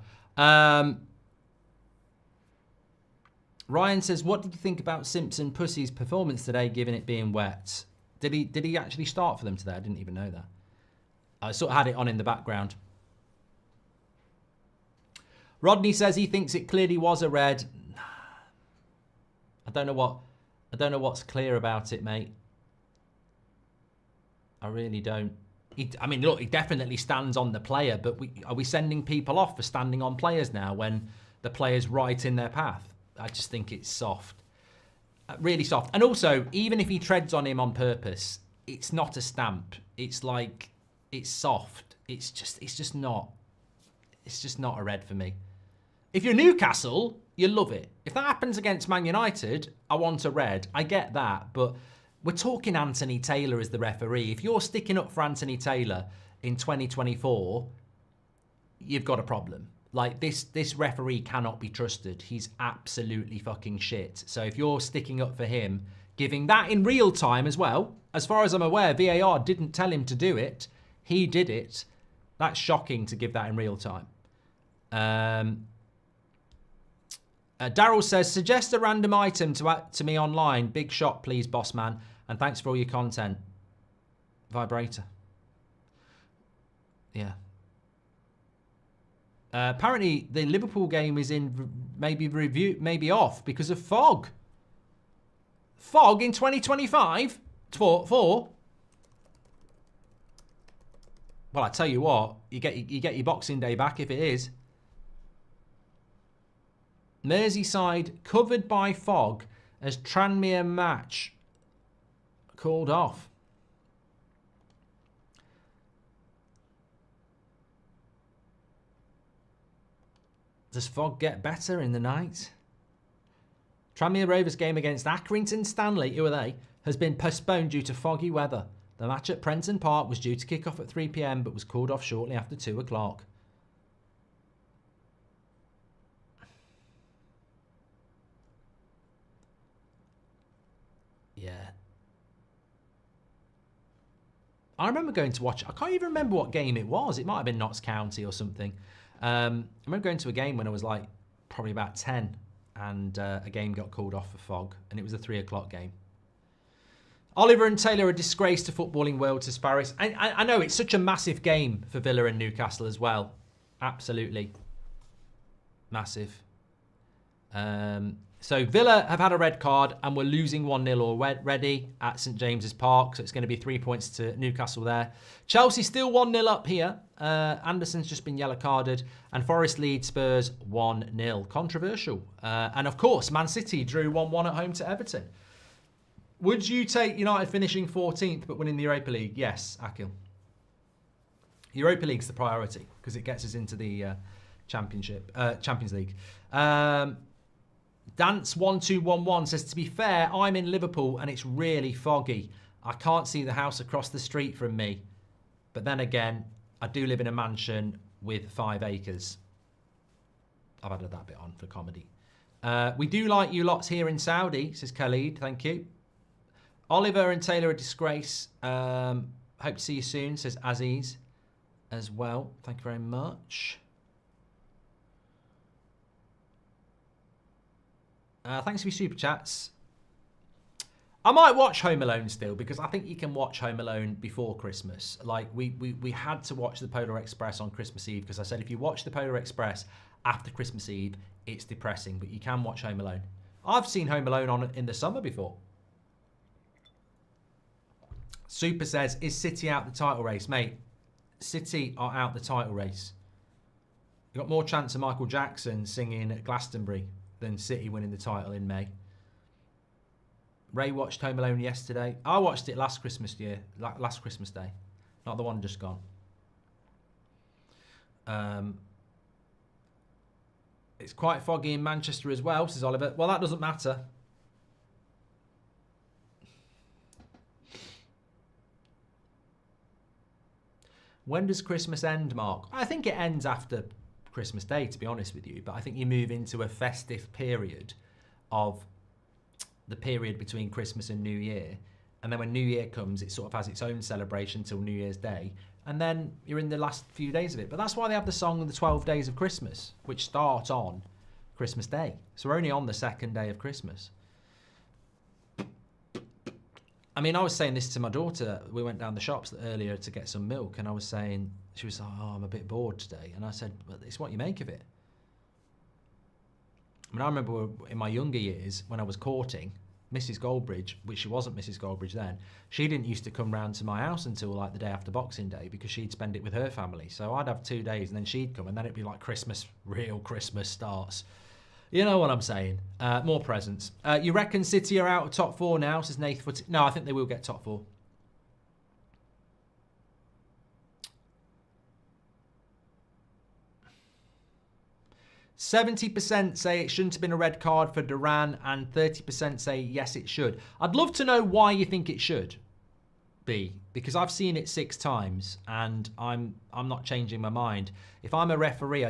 Ryan says, what did you think about Simpson Pussy's performance today, given it being wet? Did he actually start for them today? I didn't even know that. I sort of had it on in the background. Rodney says he thinks it clearly was a red. I don't know what's clear about it, mate. I really don't. I mean, look, he definitely stands on the player, but are we sending people off for standing on players now when the player's right in their path? I just think it's soft. Really soft. And also, even if he treads on him on purpose, it's not a stamp. It's like, it's soft. It's just not a red for me. If you're Newcastle, you love it. If that happens against Man United, I want a red. I get that, but we're talking Anthony Taylor as the referee. If you're sticking up for Anthony Taylor in 2024, you've got a problem. Like, this referee cannot be trusted. He's absolutely fucking shit. So if you're sticking up for him, giving that in real time as well, as far as I'm aware, VAR didn't tell him to do it. He did it. That's shocking to give that in real time. Daryl says, suggest a random item to me online. Big shot, please, boss man. And thanks for all your content. Vibrator. Yeah. Apparently, the Liverpool game is in maybe off because of fog. Fog in 2025? For? Well, I tell you what, you get your Boxing Day back if it is. Merseyside covered by fog as Tranmere match called off. Does fog get better in the night? Tranmere Rovers game against Accrington Stanley, who are they, has been postponed due to foggy weather. The match at Prenton Park was due to kick off at 3 p.m. but was called off shortly after 2 o'clock. Yeah. I remember going to watch, I can't even remember what game it was. It might have been Notts County or something. I remember going to a game when I was like probably about 10 and a game got called off for fog and it was a 3 o'clock game. Oliver and Taylor are a disgrace to footballing world, says Paris. I know it's such a massive game for Villa and Newcastle as well. Absolutely. Massive. So Villa have had a red card and we're losing 1-0 already at St James's Park. So it's going to be 3 points to Newcastle there. Chelsea still 1-0 up here. Anderson's just been yellow carded. And Forest lead Spurs 1-0. Controversial. And of course, Man City drew 1-1 at home to Everton. Would you take United finishing 14th but winning the Europa League? Yes, Akil. Europa League's the priority because it gets us into the Champions League. Dance1211 says, to be fair, I'm in Liverpool and it's really foggy. I can't see the house across the street from me. But then again, I do live in a mansion with 5 acres. I've added that bit on for comedy. We do like you lots here in Saudi, says Khalid. Thank you. Oliver and Taylor, a disgrace. Hope to see you soon, says Aziz as well. Thank you very much. Thanks for your super chats. I might watch Home Alone still because I think you can watch Home Alone before Christmas. Like we had to watch the Polar Express on Christmas Eve because I said if you watch the Polar Express after Christmas Eve, it's depressing. But you can watch Home Alone. I've seen Home Alone on in the summer before. Super says, is City out the title race? Mate, City are out the title race. You've got more chance of Michael Jackson singing at Glastonbury than City winning the title in May. Ray watched Home Alone yesterday. I watched it last Christmas Day. Not the one just gone. It's quite foggy in Manchester as well, says Oliver. Well, that doesn't matter. When does Christmas end, Mark? I think it ends after Christmas Day, to be honest with you. But I think you move into a festive period of the period between Christmas and New Year. And then when New Year comes, it sort of has its own celebration till New Year's Day. And then you're in the last few days of it. But that's why they have the song The 12 Days of Christmas, which start on Christmas Day. So we're only on the second day of Christmas. I mean, I was saying this to my daughter. We went down the shops earlier to get some milk, and I was saying, she was like, oh, I'm a bit bored today. And I said, well, it's what you make of it. I mean, I remember in my younger years, when I was courting, Mrs. Goldbridge, which she wasn't Mrs. Goldbridge then, she didn't used to come round to my house until like the day after Boxing Day because she'd spend it with her family. So I'd have 2 days and then she'd come and then it'd be like Christmas, real Christmas starts. You know what I'm saying? More presents. You reckon City are out of top 4 now, says Nath Footy. No, I think they will get top 4. %70 say it shouldn't have been a red card for Duran and 30% say yes it should. I'd love to know why you think it should be, because I've seen it 6 times and I'm not changing my mind. If I'm a referee,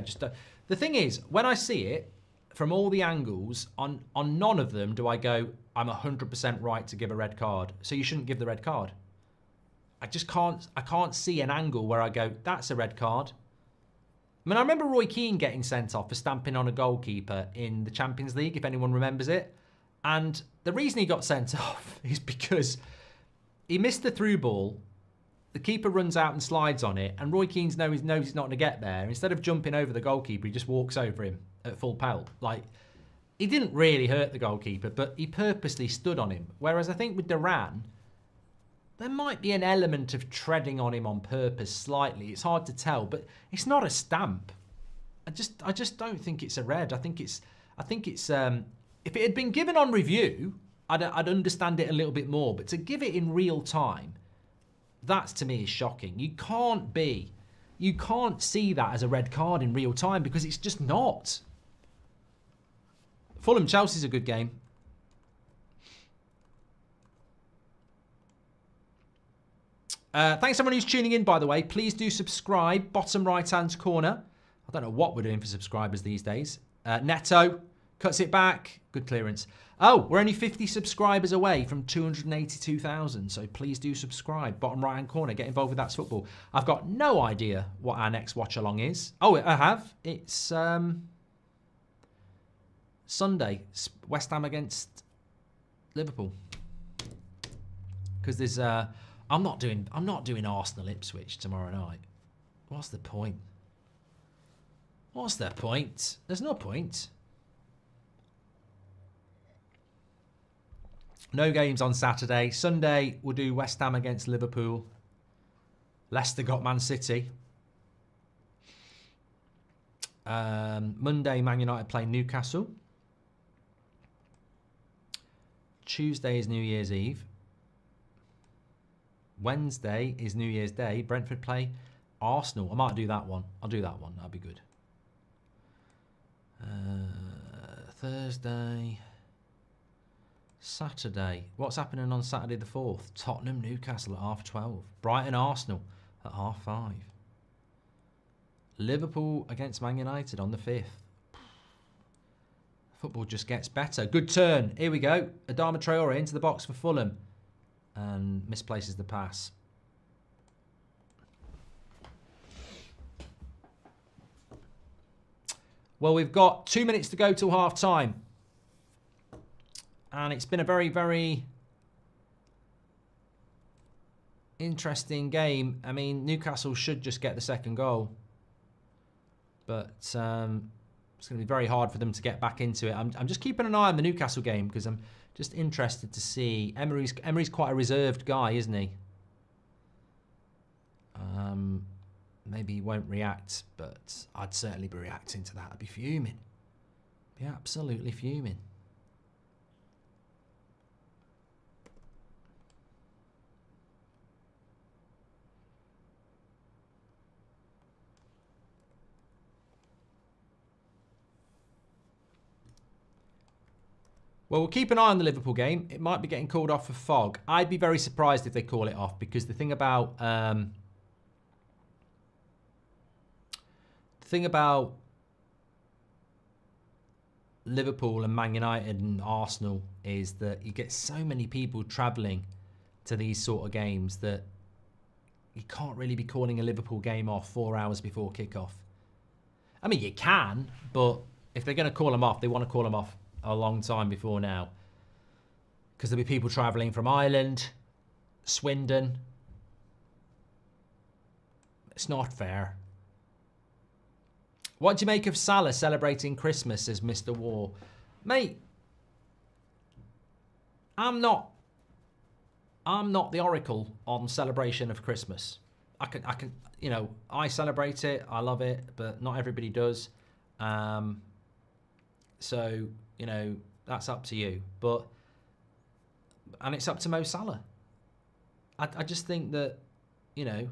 The thing is, when I see it from all the angles, on none of them do I go, I'm 100% right to give a red card, so you shouldn't give the red card. I can't see an angle where I go, that's a red card. I mean, I remember Roy Keane getting sent off for stamping on a goalkeeper in the Champions League, if anyone remembers it. And the reason he got sent off is because he missed the through ball, the keeper runs out and slides on it, and Roy Keane knows he's not going to get there. Instead of jumping over the goalkeeper, he just walks over him at full pelt. Like, he didn't really hurt the goalkeeper, but he purposely stood on him. Whereas I think with Duran, there might be an element of treading on him on purpose slightly. It's hard to tell, but it's not a stamp. I just don't think it's a red. I think it's if it had been given on review, I'd understand it a little bit more. But to give it in real time, that to me is shocking. You can't see that as a red card in real time because it's just not. Fulham Chelsea's a good game. Thanks everyone who's tuning in, by the way. Please do subscribe. Bottom right-hand corner. I don't know what we're doing for subscribers these days. Neto cuts it back. Good clearance. Oh, we're only 50 subscribers away from 282,000. So please do subscribe. Bottom right-hand corner. Get involved with That's Football. I've got no idea what our next watch-along is. Oh, I have. It's Sunday. West Ham against Liverpool. Because there's... I'm not doing Arsenal Ipswich tomorrow night. What's the point? What's the point? There's no point. No games on Saturday. Sunday we'll do West Ham against Liverpool. Leicester got Man City. Monday Man United play Newcastle. Tuesday is New Year's Eve. Wednesday is New Year's Day. Brentford play Arsenal. I might do that one. I'll do that one. That'll be good. Thursday. Saturday. What's happening on Saturday the 4th? Tottenham, Newcastle at 12:30. Brighton, Arsenal at 5:30. Liverpool against Man United on the 5th. Football just gets better. Good turn. Here we go. Adama Traore into the box for Fulham. And misplaces the pass. Well, we've got 2 minutes to go till half time. And it's been a very, very interesting game. I mean, Newcastle should just get the second goal. But it's going to be very hard for them to get back into it. I'm just keeping an eye on the Newcastle game because I'm just interested to see. Emery's quite a reserved guy, isn't he? Maybe he won't react, but I'd certainly be reacting to that. I'd be fuming. Be absolutely fuming. Well, we'll keep an eye on the Liverpool game. It might be getting called off for fog. I'd be very surprised if they call it off because the thing about Liverpool and Man United and Arsenal is that you get so many people travelling to these sort of games that you can't really be calling a Liverpool game off 4 hours before kickoff. I mean, you can, but if they're going to call them off, they want to call them off a long time before now. Because there'll be people travelling from Ireland, Swindon. It's not fair. What do you make of Salah celebrating Christmas, says Mr. War? Mate, I'm not the oracle on celebration of Christmas. I can, you know, I celebrate it, I love it, but not everybody does. So, you know, that's up to you. And it's up to Mo Salah. I just think that, you know,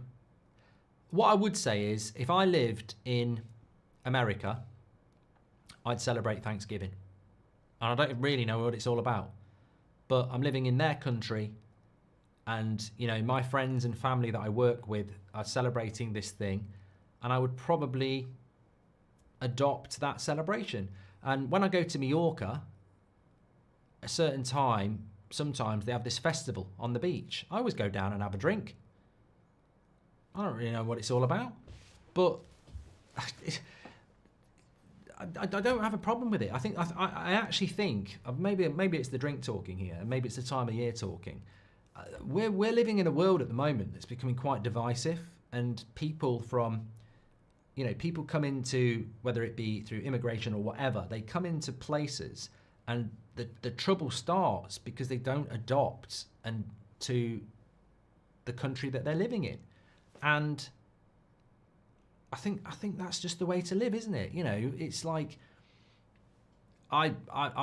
what I would say is if I lived in America, I'd celebrate Thanksgiving. And I don't really know what it's all about. But I'm living in their country and, you know, my friends and family that I work with are celebrating this thing. And I would probably adopt that celebration. And when I go to Mallorca, a certain time, sometimes they have this festival on the beach. I always go down and have a drink. I don't really know what it's all about, but I don't have a problem with it. I actually think maybe it's the drink talking here, maybe it's the time of year talking. We're living in a world at the moment that's becoming quite divisive, and people come into, whether it be through immigration or whatever, they come into places and the trouble starts because they don't adopt to the country that they're living in. And I think that's just the way to live, isn't it? It's like I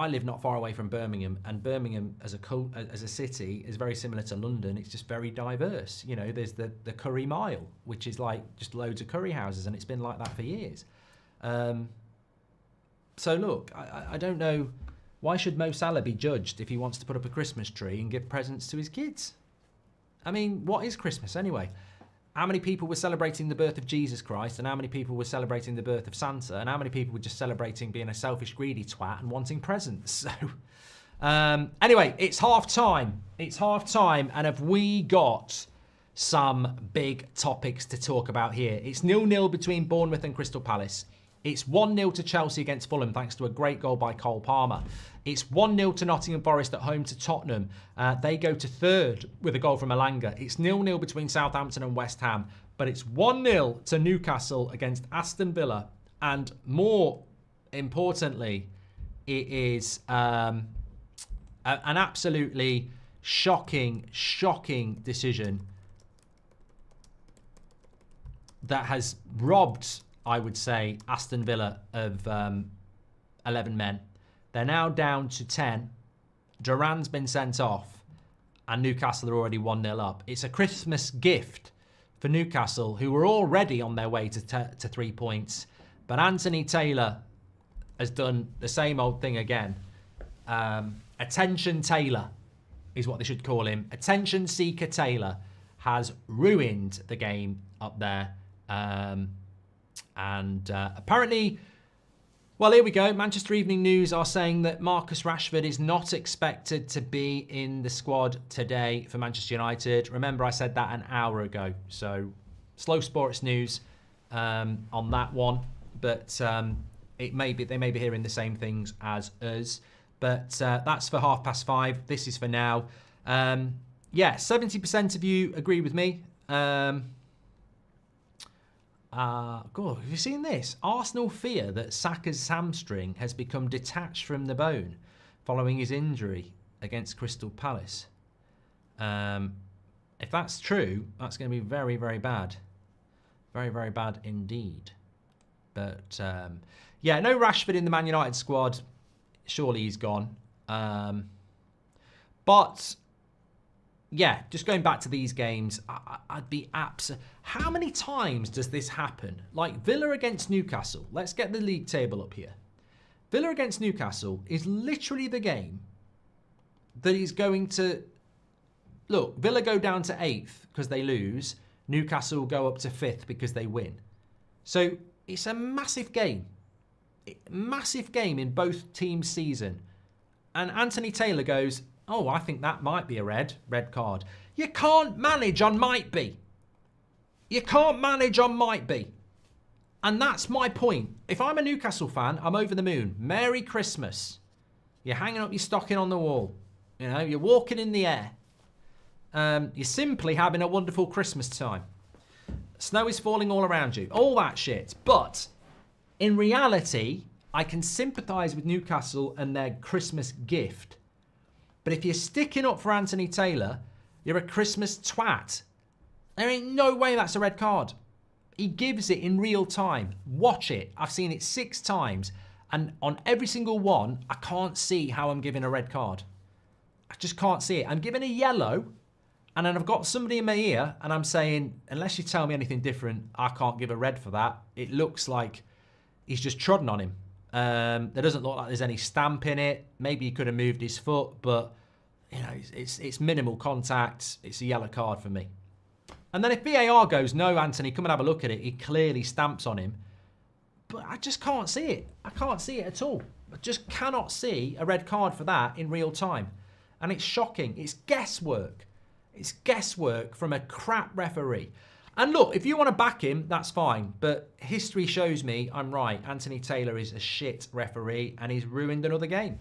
live not far away from Birmingham, and Birmingham as a city is very similar to London. It's just very diverse. There's the Curry Mile, which is like just loads of curry houses, and it's been like that for years. So look, I don't know, why should Mo Salah be judged if he wants to put up a Christmas tree and give presents to his kids? I mean, what is Christmas anyway? How many people were celebrating the birth of Jesus Christ, and how many people were celebrating the birth of Santa, and how many people were just celebrating being a selfish, greedy twat and wanting presents? So, anyway, it's half time. It's half time, and have we got some big topics to talk about here? It's 0-0 between Bournemouth and Crystal Palace. It's 1-0 to Chelsea against Fulham, thanks to a great goal by Cole Palmer. It's 1-0 to Nottingham Forest at home to Tottenham. They go to third with a goal from Elanga. It's 0-0 between Southampton and West Ham. But it's 1-0 to Newcastle against Aston Villa. And more importantly, it is an absolutely shocking decision that has robbed, I would say, Aston Villa of 11 men. They're now down to 10. Duran's been sent off, and Newcastle are already 1-0 up. It's a Christmas gift for Newcastle, who were already on their way to 3 points. But Anthony Taylor has done the same old thing again. Attention Taylor is what they should call him. Attention Seeker Taylor has ruined the game up there. Apparently, well, here we go. Manchester Evening News are saying that Marcus Rashford is not expected to be in the squad today for Manchester United. Remember, I said that an hour ago. So, slow sports news on that one. But they may be hearing the same things as us. But that's for 5:30. This is for now. 70% of you agree with me. God, have you seen this? Arsenal fear that Saka's hamstring has become detached from the bone following his injury against Crystal Palace. If that's true, that's going to be very, very bad. Very, very bad indeed. But, no Rashford in the Man United squad. Surely he's gone. But... yeah, just going back to these games, I'd be how many times does this happen? Like Villa against Newcastle. Let's get the league table up here. Villa against Newcastle is literally the game that is going to... look, Villa go down to 8th because they lose. Newcastle go up to 5th because they win. So it's a massive game. Massive game in both teams' season. And Anthony Taylor goes... oh, I think that might be a red card. You can't manage on might be. You can't manage on might be. And that's my point. If I'm a Newcastle fan, I'm over the moon. Merry Christmas. You're hanging up your stocking on the wall. You're walking in the air. You're simply having a wonderful Christmas time. Snow is falling all around you. All that shit. But in reality, I can sympathise with Newcastle and their Christmas gift. But if you're sticking up for Anthony Taylor, you're a Christmas twat. There ain't no way that's a red card. He gives it in real time. Watch it. I've seen it 6 times. And on every single one, I can't see how I'm giving a red card. I just can't see it. I'm giving a yellow. And then I've got somebody in my ear and I'm saying, unless you tell me anything different, I can't give a red for that. It looks like he's just trodden on him. There doesn't look like there's any stamp in it. Maybe he could have moved his foot, but it's minimal contact. It's a yellow card for me. And then if VAR goes, no, Anthony, come and have a look at it. He clearly stamps on him. But I just can't see it. I can't see it at all. I just cannot see a red card for that in real time. And it's shocking. It's guesswork. It's guesswork from a crap referee. And look, if you want to back him, that's fine. But history shows me I'm right. Anthony Taylor is a shit referee and he's ruined another game.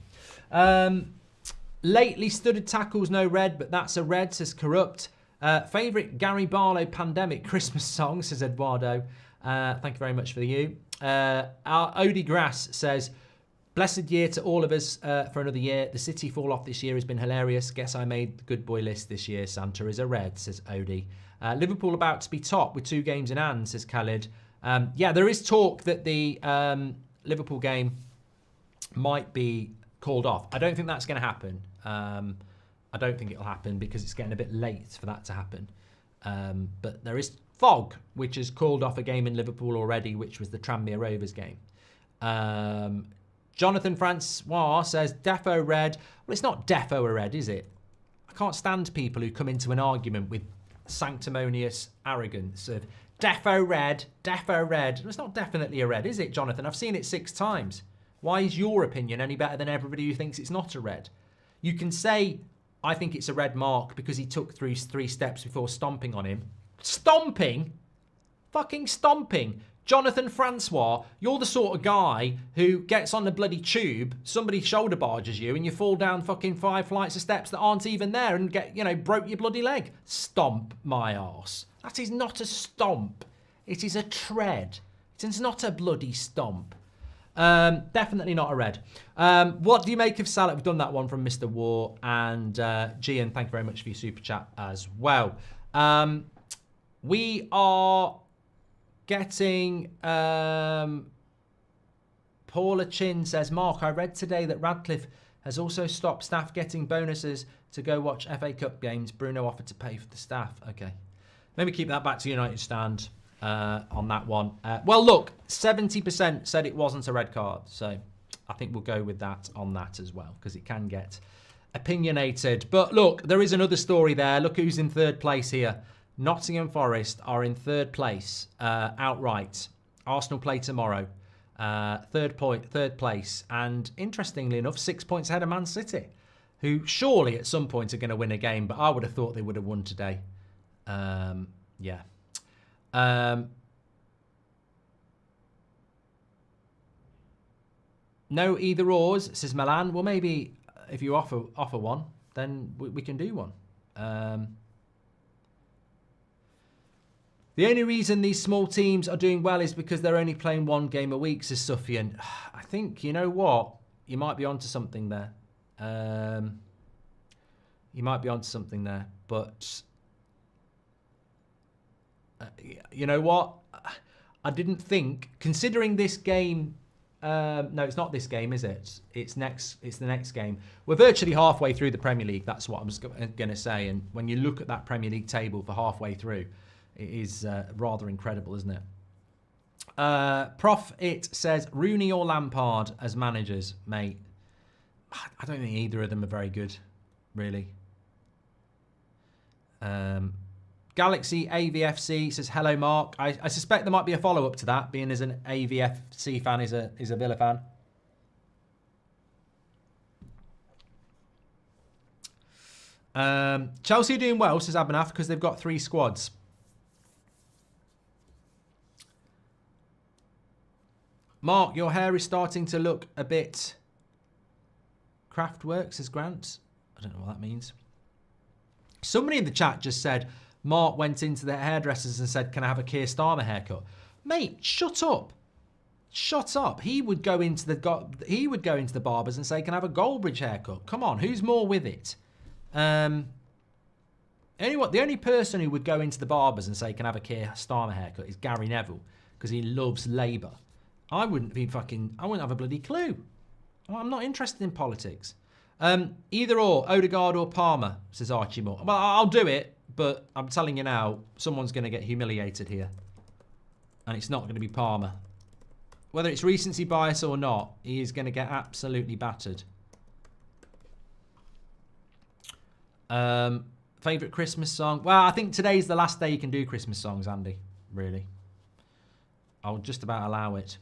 Lately studded tackles, no red, but that's a red, says Corrupt. Favourite Gary Barlow pandemic Christmas song, says Eduardo. Thank you very much for you. Our Odie Grass says, blessed year to all of us for another year. The City fall off this year has been hilarious. Guess I made the good boy list this year. Santa is a red, says Odie. Liverpool about to be top with 2 games in hand, says Khalid. Yeah, there is talk that the Liverpool game might be called off. I don't think that's going to happen. I don't think it'll happen because it's getting a bit late for that to happen. But there is fog, which has called off a game in Liverpool already, which was the Tranmere Rovers game. Jonathan Francois says, defo red. Well, it's not defo a red, is it? I can't stand people who come into an argument with sanctimonious arrogance of defo red, defo red. It's not definitely a red, is it, Jonathan? I've seen it 6 times. Why is your opinion any better than everybody who thinks it's not a red? You can say, I think it's a red mark because he took 3 steps before stomping on him. Stomping? Fucking stomping. Jonathan Francois, you're the sort of guy who gets on the bloody tube, somebody shoulder barges you, and you fall down fucking 5 flights of steps that aren't even there and get, broke your bloody leg. Stomp my arse. That is not a stomp. It is a tread. It is not a bloody stomp. Definitely not a red. What do you make of Salah? We've done that one from Mr. War. And Gian, thank you very much for your super chat as well. We are getting... Paula Chin says, Mark, I read today that Radcliffe has also stopped staff getting bonuses to go watch FA Cup games. Bruno offered to pay for the staff. Okay. Maybe keep that back to United stand on that one. Well, look, 70% said it wasn't a red card. So I think we'll go with that on that as well, because it can get opinionated. But look, there is another story there. Look who's in 3rd place here. Nottingham Forest are in 3rd place outright. Arsenal play tomorrow. 3rd place. And interestingly enough, 6 points ahead of Man City, who surely at some point are going to win a game, but I would have thought they would have won today. Yeah. No either ors, says Milan. Well, maybe if you offer one, then we can do one. The only reason these small teams are doing well is because they're only playing 1 game a week, says Sufyan. I think, you know what? You might be onto something there. But you know what? I didn't think, considering this game. No, it's not this game, is it? It's the next game. We're virtually halfway through the Premier League. That's what I was going to say. And when you look at that Premier League table for halfway through, it is rather incredible, isn't it? Prof It says Rooney or Lampard as managers, mate. I don't think either of them are very good, really. Galaxy AVFC says hello, Mark. I suspect there might be a follow-up to that, being as an AVFC fan is a Villa fan. Chelsea are doing well, says Abanath, because they've got 3 squads. Mark, your hair is starting to look a bit craftwork, says Grant. I don't know what that means. Somebody in the chat just said Mark went into the hairdressers and said, can I have a Keir Starmer haircut? Mate, shut up. Shut up. He would go into the barbers and say, can I have a Goldbridge haircut? Come on, who's more with it? The only person who would go into the barbers and say, can I have a Keir Starmer haircut is Gary Neville, because he loves Labour. I wouldn't have a bloody clue. I'm not interested in politics. Either or, Odegaard or Palmer, says Archie Moore. Well, I'll do it, but I'm telling you now, someone's going to get humiliated here. And it's not going to be Palmer. Whether it's recency bias or not, he is going to get absolutely battered. Favourite Christmas song? Well, I think today's the last day you can do Christmas songs, Andy. Really. I'll just about allow it.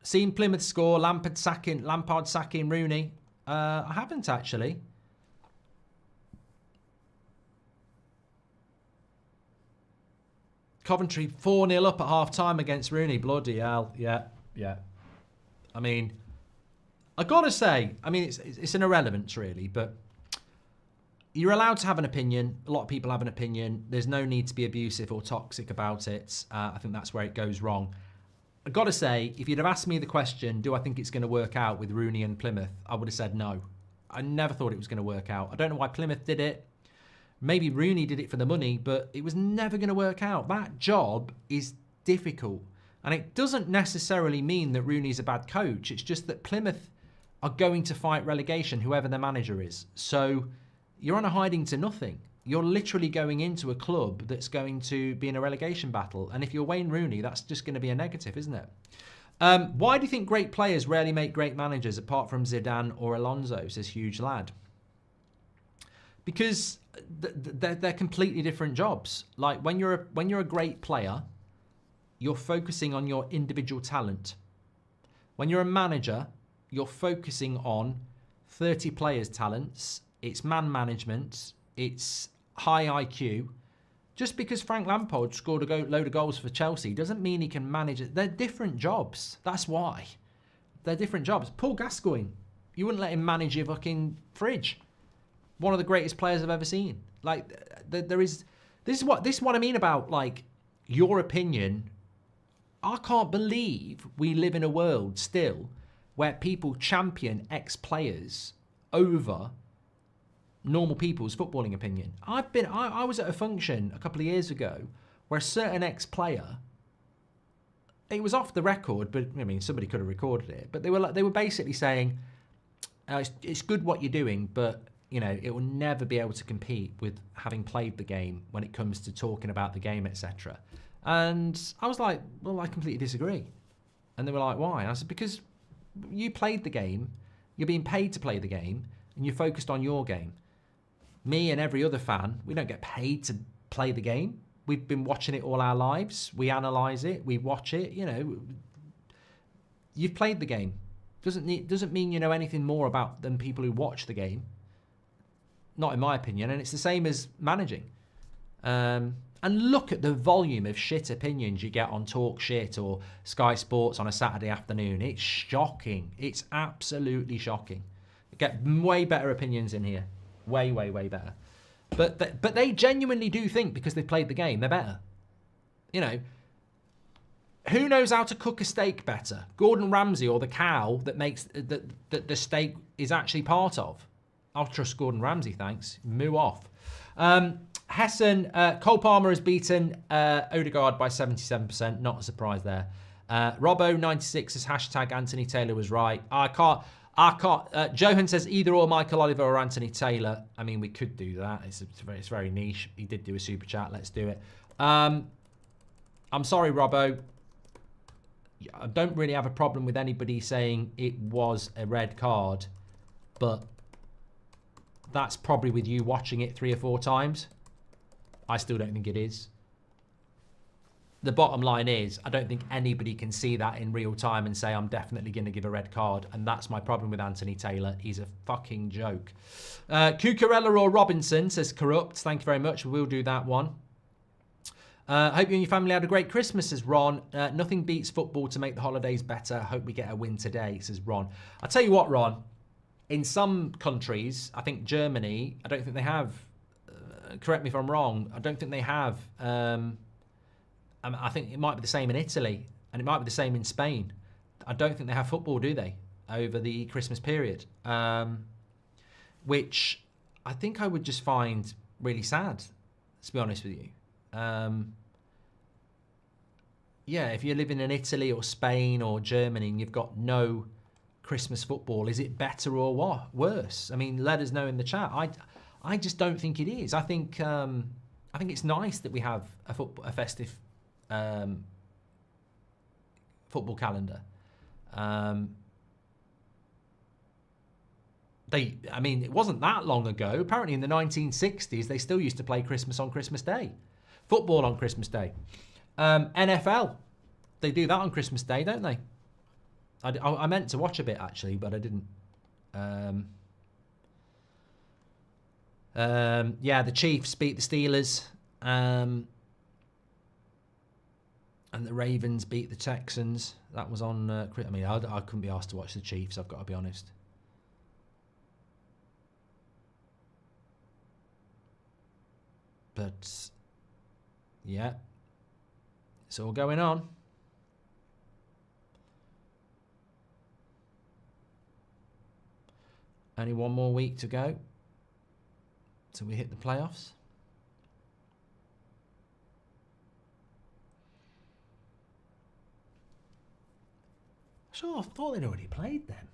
Seen Plymouth score, Lampard sacking Rooney. I haven't actually. Coventry 4-0 up at half-time against Rooney. Bloody hell. Yeah. I mean, I got to say, I mean, it's an irrelevance, really, but you're allowed to have an opinion. A lot of people have an opinion. There's no need to be abusive or toxic about it. I think that's where it goes wrong. I got to say, if you'd have asked me the question, do I think it's going to work out with Rooney and Plymouth, I would have said no. I never thought it was going to work out. I don't know why Plymouth did it. Maybe Rooney did it for the money, but it was never going to work out. That job is difficult. And it doesn't necessarily mean that Rooney's a bad coach. It's just that Plymouth are going to fight relegation, whoever their manager is. So you're on a hiding to nothing. You're literally going into a club that's going to be in a relegation battle. And if you're Wayne Rooney, that's just going to be a negative, isn't it? Why do you think great players rarely make great managers, apart from Zidane or Alonso, says Huge Lad? Because they're completely different jobs. Like when you're a great player, you're focusing on your individual talent. When you're a manager, you're focusing on 30 players' talents. It's man management. It's high IQ. Just because Frank Lampard scored a load of goals for Chelsea doesn't mean he can manage it. They're different jobs. That's why. They're different jobs. Paul Gascoigne, you wouldn't let him manage your fucking fridge. One of the greatest players I've ever seen. Like, this is what I mean about, like, your opinion. I can't believe we live in a world still where people champion ex-players over normal people's footballing opinion. I was at a function a couple of years ago where a certain ex-player, it was off the record, but I mean, somebody could have recorded it, but they were basically saying, it's good what you're doing, but you know, it will never be able to compete with having played the game when it comes to talking about the game, etc. And I was like, well, I completely disagree. And they were like, why? And I said, because you played the game, you're being paid to play the game, and you're focused on your game. Me and every other fan, we don't get paid to play the game. We've been watching it all our lives. We analyse it, we watch it, you know. You've played the game. Doesn't mean you know anything more about than people who watch the game. Not in my opinion, and it's the same as managing. And look at the volume of shit opinions you get on Talk Shit or Sky Sports on a Saturday afternoon. It's shocking. It's absolutely shocking. You get way better opinions in here. Way, way, way better. But they genuinely do think because they've played the game, they're better. You know, who knows how to cook a steak better? Gordon Ramsay or the cow that makes that the steak is actually part of? I'll trust Gordon Ramsay, thanks. Moo off. Hessen, Cole Palmer has beaten Odegaard by 77%. Not a surprise there. Robbo96 says hashtag Anthony Taylor was right. I can't. Johan says either or Michael Oliver or Anthony Taylor. I mean, we could do that. It's very niche. He did do a super chat. Let's do it. I'm sorry, Robbo. I don't really have a problem with anybody saying it was a red card, but that's probably with you watching it 3 or 4 times. I still don't think it is. The bottom line is, I don't think anybody can see that in real time and say, I'm definitely going to give a red card. And that's my problem with Anthony Taylor. He's a fucking joke. Cucurella or Robinson says corrupt. Thank you very much. We'll do that one. Hope you and your family had a great Christmas, says Ron. Nothing beats football to make the holidays better. Hope we get a win today, says Ron. I'll tell you what, Ron. In some countries, I think Germany, I don't think they have, correct me if I'm wrong, I don't think they have, I think it might be the same in Italy, and it might be the same in Spain. I don't think they have football, do they, over the Christmas period? Which I think I would just find really sad, to be honest with you. Yeah, if you're living in Italy or Spain or Germany and you've got no Christmas football, is it better or what? Worse? I mean, let us know in the chat. I just don't think it is. I think it's nice that we have a festive football calendar. I mean, it wasn't that long ago. Apparently, in the 1960s, they still used to play Christmas on Christmas Day, football on Christmas Day. NFL. They do that on Christmas Day, don't they? I meant to watch a bit, actually, but I didn't. Yeah, the Chiefs beat the Steelers. And the Ravens beat the Texans. That was on... I mean, I couldn't be asked to watch the Chiefs, I've got to be honest. But, yeah. It's all going on. Only one more week to go till we hit the playoffs. Sure, I thought they'd already played them.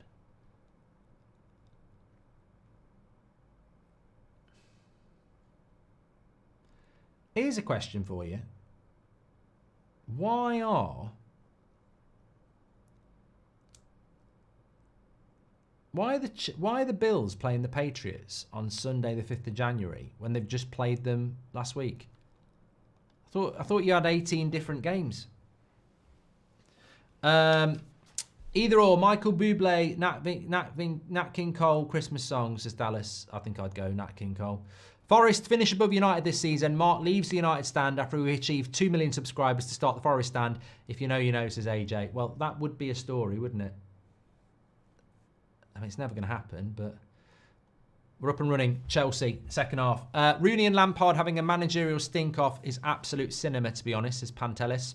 Here's a question for you. Why are the Bills playing the Patriots on Sunday the 5th of January when they've just played them last week? I thought you had 18 different games. Either or, Michael Bublé, Nat King Cole, Christmas song, says Dallas. I think I'd go Nat King Cole. Forest finish above United this season. Mark leaves the United stand after we achieved 2 million subscribers to start the Forest stand. If you know, you know, says AJ. Well, that would be a story, wouldn't it? I mean, it's never going to happen, but we're up and running. Chelsea, second half. Rooney and Lampard having a managerial stink-off is absolute cinema, to be honest, says Pantelis.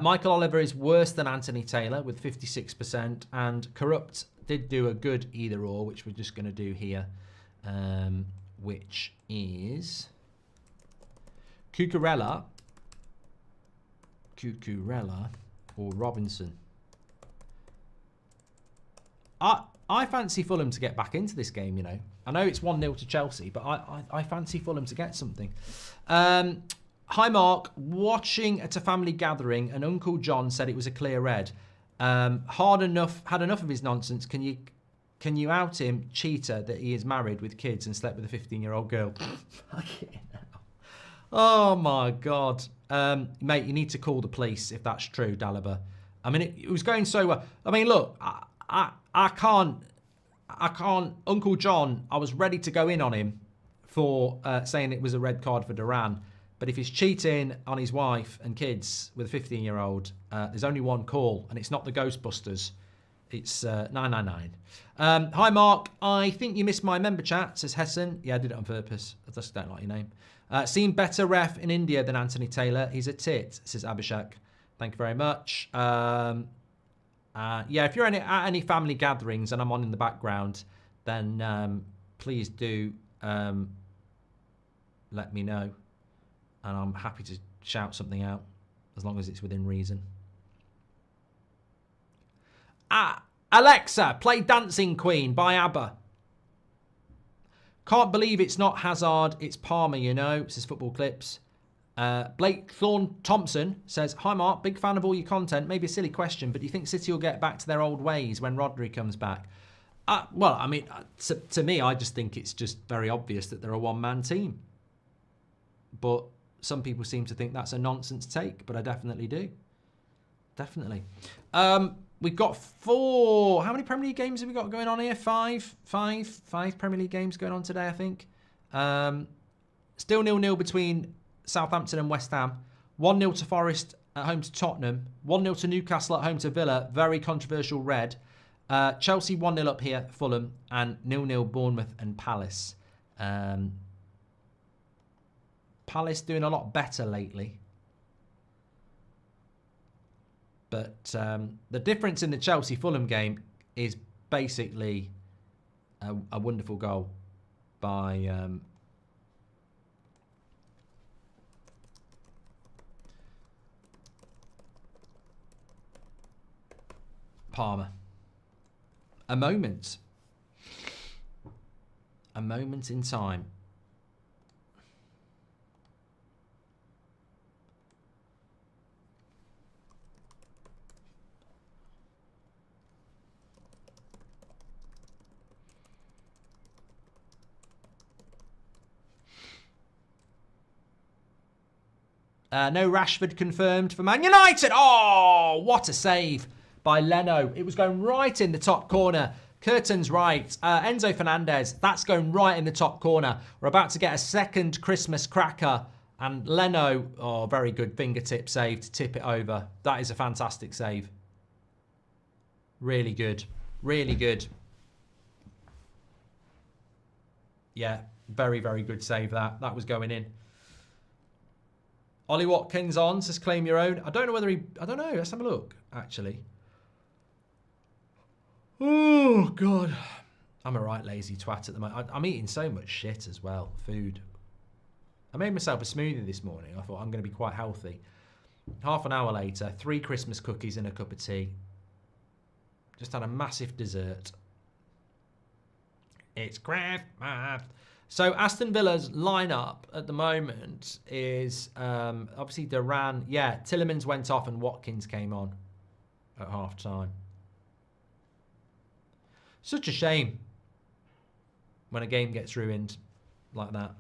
Michael Oliver is worse than Anthony Taylor with 56%, and Corrupt did do a good either-or, which we're just going to do here, which is Cucurella or Robinson. I fancy Fulham to get back into this game, you know. I know it's 1-0 to Chelsea, but I fancy Fulham to get something. Hi, Mark. Watching at a family gathering, and Uncle John said it was a clear red. Had enough of his nonsense. Can you out him, cheater, that he is married with kids and slept with a 15-year-old girl? Oh, my God. Mate, you need to call the police if that's true, Daliber. I mean, it was going so well. I mean, look, I can't. Uncle John, I was ready to go in on him for saying it was a red card for Duran. But if he's cheating on his wife and kids with a 15-year-old, there's only one call, and it's not the Ghostbusters. It's 999. Hi, Mark. I think you missed my member chat, says Hessen. Yeah, I did it on purpose. I just don't like your name. Seen better ref in India than Anthony Taylor. He's a tit, says Abhishek. Thank you very much. Yeah, if you're at any family gatherings and I'm on in the background, then please do let me know. And I'm happy to shout something out as long as it's within reason. Alexa, play Dancing Queen by ABBA. Can't believe it's not Hazard, it's Palmer, you know, says Football Clips. Blake Thorne Thompson says, hi Mark, big fan of all your content. Maybe a silly question, but do you think City will get back to their old ways when Rodri comes back? Well, I mean, to me, I just think it's just very obvious that they're a one-man team. But some people seem to think that's a nonsense take, but I definitely do. Definitely. We've got 4... How many Premier League games have we got going on here? 5 Premier League games going on today, I think. Still 0-0 between Southampton and West Ham. 1-0 to Forest at home to Tottenham. 1-0 to Newcastle at home to Villa. Very controversial red. Chelsea 1-0 up here, Fulham. And 0-0 Bournemouth and Palace. Palace doing a lot better lately. But the difference in the Chelsea-Fulham game is basically a wonderful goal by Palmer. A moment in time. No Rashford confirmed for Man United. Oh, what a save by Leno. It was going right in the top corner. Curtains right. Enzo Fernandez, that's going right in the top corner. We're about to get a second Christmas cracker. And Leno, oh, very good fingertip save to tip it over. That is a fantastic save. Really good. Really good. Yeah, very, very good save that. That was going in. Ollie Watkins on, says claim your own. I don't know whether he... I don't know. Let's have a look, actually. Oh, God. I'm a right lazy twat at the moment. I'm eating so much shit as well. Food. I made myself a smoothie this morning. I thought I'm going to be quite healthy. Half an hour later, 3 Christmas cookies and a cup of tea. Just had a massive dessert. It's Christmas. So Aston Villa's lineup at the moment is obviously Duran. Yeah, Tielemans went off and Watkins came on at half time. Such a shame when a game gets ruined like that.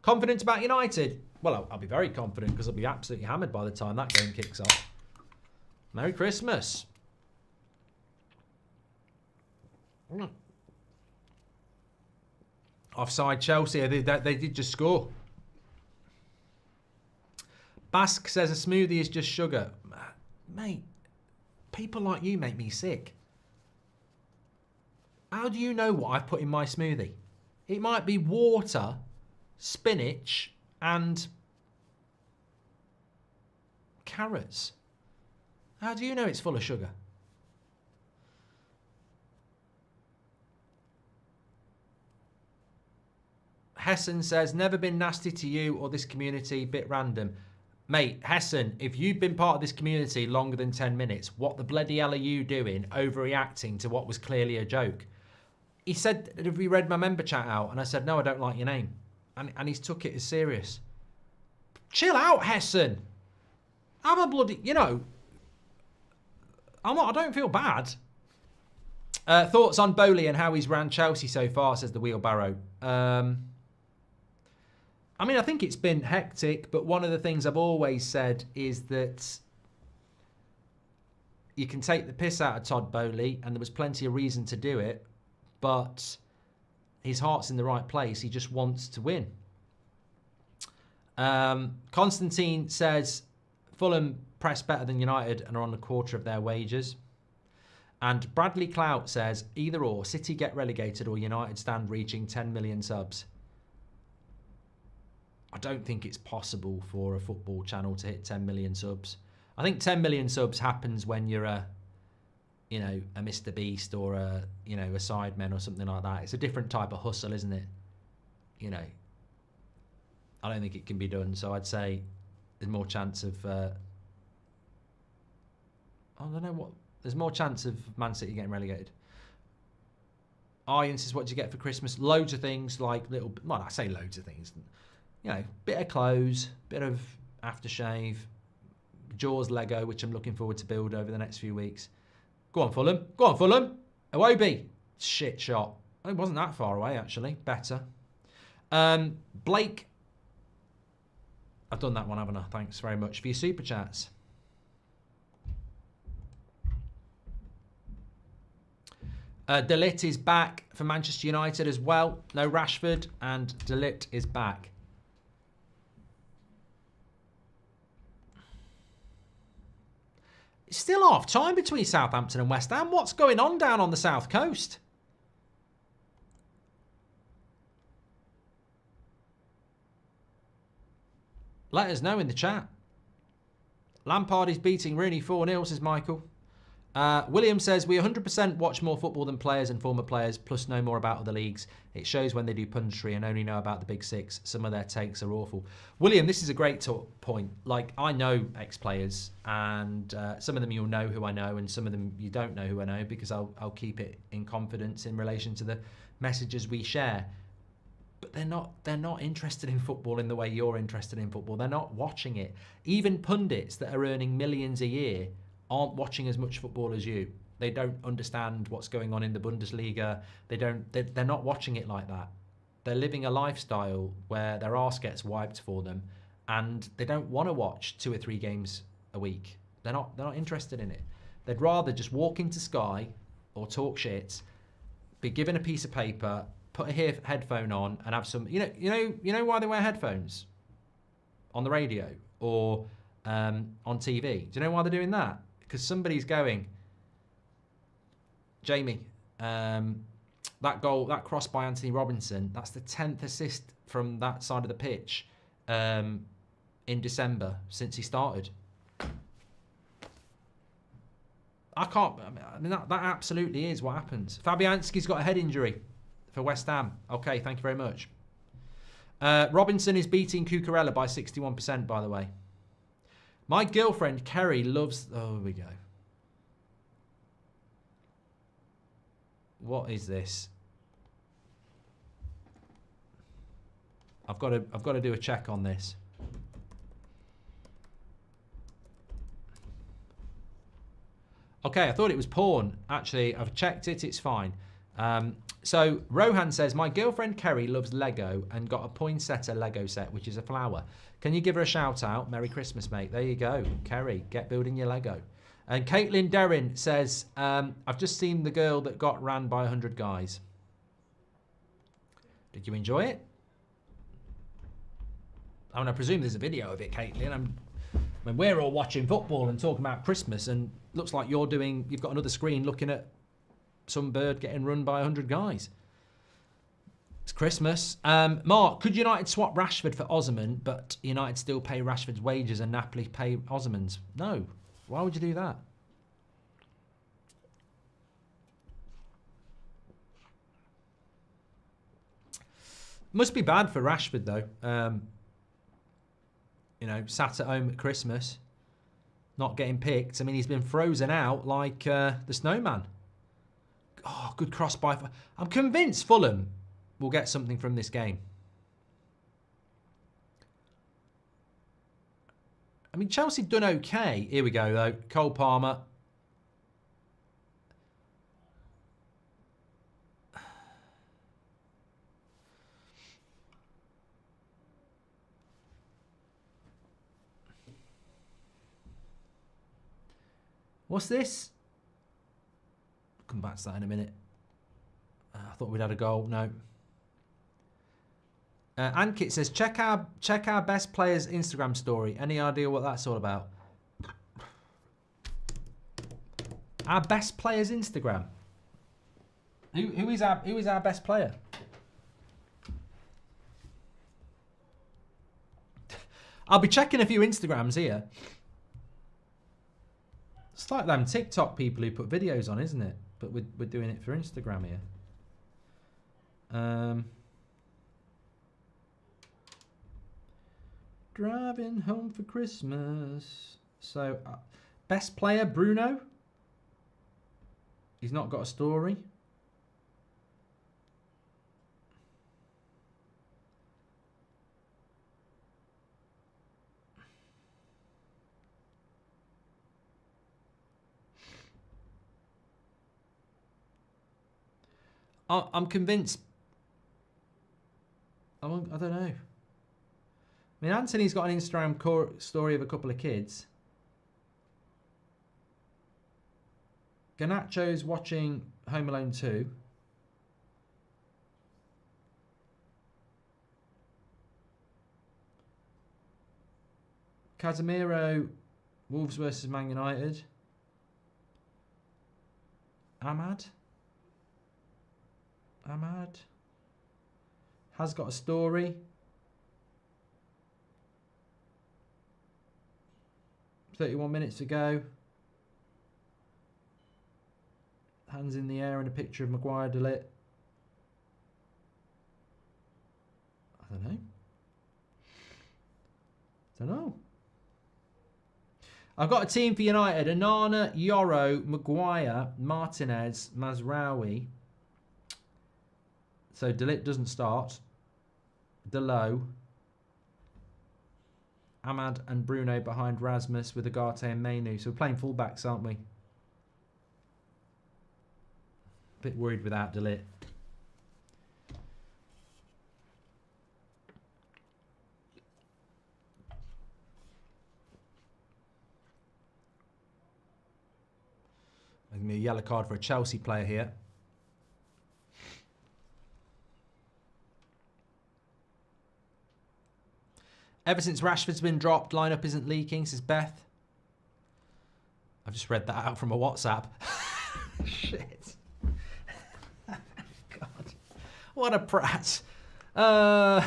Confident about United? Well, I'll be very confident because I'll be absolutely hammered by the time that game kicks off. Merry Christmas. Offside Chelsea. They did just score. Basque says a smoothie is just sugar. Mate, people like you make me sick. How do you know what I've put in my smoothie? It might be water, spinach, and carrots. How do you know it's full of sugar? Hessen says, never been nasty to you or this community, bit random. Mate, Hessen, if you've been part of this community longer than 10 minutes, what the bloody hell are you doing overreacting to what was clearly a joke? He said, have you read my member chat out? And I said, no, I don't like your name. And he's took it as serious. Chill out, Hessen. I'm a bloody, you know, I don't feel bad. Thoughts on Bowley and how he's ran Chelsea so far, says the wheelbarrow. I mean, I think it's been hectic, but one of the things I've always said is that you can take the piss out of Todd Bowley, and there was plenty of reason to do it, but his heart's in the right place. He just wants to win. Constantine says, Fulham press better than United and are on a quarter of their wages. And Bradley Clout says, either or, City get relegated or United stand reaching 10 million subs. I don't think it's possible for a football channel to hit 10 million subs. I think 10 million subs happens when you're a Mr. Beast or a Sidemen or something like that. It's a different type of hustle, isn't it? You know, I don't think it can be done. So I'd say there's more chance of, I don't know what, there's more chance of Man City getting relegated. Ian says, what do you get for Christmas? Loads of things, like little, well, I say loads of things. You know, bit of clothes, bit of aftershave, Jaws Lego, which I'm looking forward to build over the next few weeks. Go on, Fulham. Go on, Fulham. Iwobi. Shit shot. It wasn't that far away, actually. Better. Blake. I've done that one, haven't I? Thanks very much for your super chats. De Ligt is back for Manchester United as well. No Rashford, and De Ligt is back. It's still half time between Southampton and West Ham. What's going on down on the south coast? Let us know in the chat. Lampard is beating Rooney 4-0, says Michael. William says, we 100% watch more football than players and former players, plus know more about other leagues. It shows when they do punditry and only know about the big six. Some of their takes are awful. William, this is a great point. Like, I know ex-players, and some of them you'll know who I know, and some of them you don't know who I know, because I'll keep it in confidence in relation to the messages we share. But they're not interested in football in the way you're interested in football. They're not watching it. Even pundits that are earning millions a year aren't watching as much football as you. They don't understand what's going on in the Bundesliga. They're not watching it like that. they're living a lifestyle where their arse gets wiped for them, and they don't want to watch 2 or 3 games a week. They're not interested in it. They'd rather just walk into Sky or talk shit, be given a piece of paper, put a headphone on, and have some. You know why they wear headphones on the radio or on TV? Do you know why they're doing that? Because somebody's going, Jamie, that goal, that cross by Anthony Robinson, that's the 10th assist from that side of the pitch in December since he started. I mean, that absolutely is what happens. Fabianski's got a head injury for West Ham. Okay, thank you very much. Robinson is beating Cucurella by 61%, by the way. My girlfriend, Kerry, loves... Oh, here we go. What is this? I've got to do a check on this. Okay, I thought it was porn. Actually, I've checked it. It's fine. So Rohan says, my girlfriend Kerry loves Lego and got a poinsettia Lego set, which is a flower. Can you give her a shout out? Merry Christmas, mate. There you go. Kerry, get building your Lego. And Caitlin Derrin says, I've just seen the girl that got ran by 100 guys. Did you enjoy it? I mean, I presume there's a video of it, Caitlin. I mean, we're all watching football and talking about Christmas, and looks like you've got another screen looking at some bird getting run by 100 guys. It's Christmas. Mark, could United swap Rashford for Osimhen, but United still pay Rashford's wages and Napoli pay Osimhen's? No. Why would you do that? Must be bad for Rashford, though. Sat at home at Christmas, not getting picked. I mean, he's been frozen out like the snowman. Oh, good cross by... I'm convinced Fulham will get something from this game. I mean, Chelsea done okay. Here we go, though. Cole Palmer. What's this? Come back to that in a minute. I thought we'd had a goal. No. Ankit says, check our best players' Instagram story. Any idea what that's all about? Our best players' Instagram. Who is our best player? I'll be checking a few Instagrams here. It's like them TikTok people who put videos on, isn't it? But we're doing it for Instagram here. Driving home for Christmas. So, best player, Bruno. He's not got a story. I'm convinced. I don't know. I mean, Anthony's got an Instagram story of a couple of kids. Garnacho's watching Home Alone 2. Casemiro, Wolves versus Man United. Ahmad has got a story. 31 minutes to go. Hands in the air and a picture of Maguire De Ligt. I don't know. I've got a team for United. Onana, Yoro, Maguire, Martinez, Mazraoui. So De Ligt doesn't start. Delo. Ahmad and Bruno behind Rasmus with Agate and Mainu. So we're playing fullbacks, aren't we? A bit worried without De Ligt. a yellow card for a Chelsea player here. Ever since Rashford's been dropped, lineup isn't leaking, says Beth. I've just read that out from a WhatsApp. Shit. God. What a prat. God.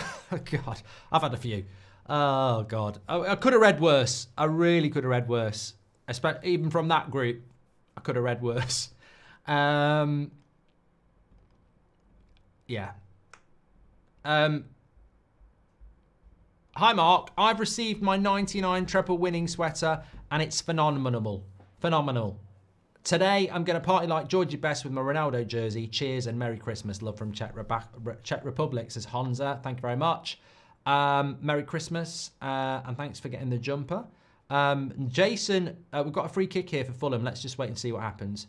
I've had a few. Oh, God. I could have read worse. I really could have read worse. Even from that group, I could have read worse. Yeah. Hi, Mark. I've received my 99 treble winning sweater, and it's phenomenal. Phenomenal. Today, I'm going to party like Georgie Best with my Ronaldo jersey. Cheers and Merry Christmas. Love from Czech Republic, says Honza. Thank you very much. Merry Christmas, and thanks for getting the jumper. Jason, we've got a free kick here for Fulham. Let's just wait and see what happens.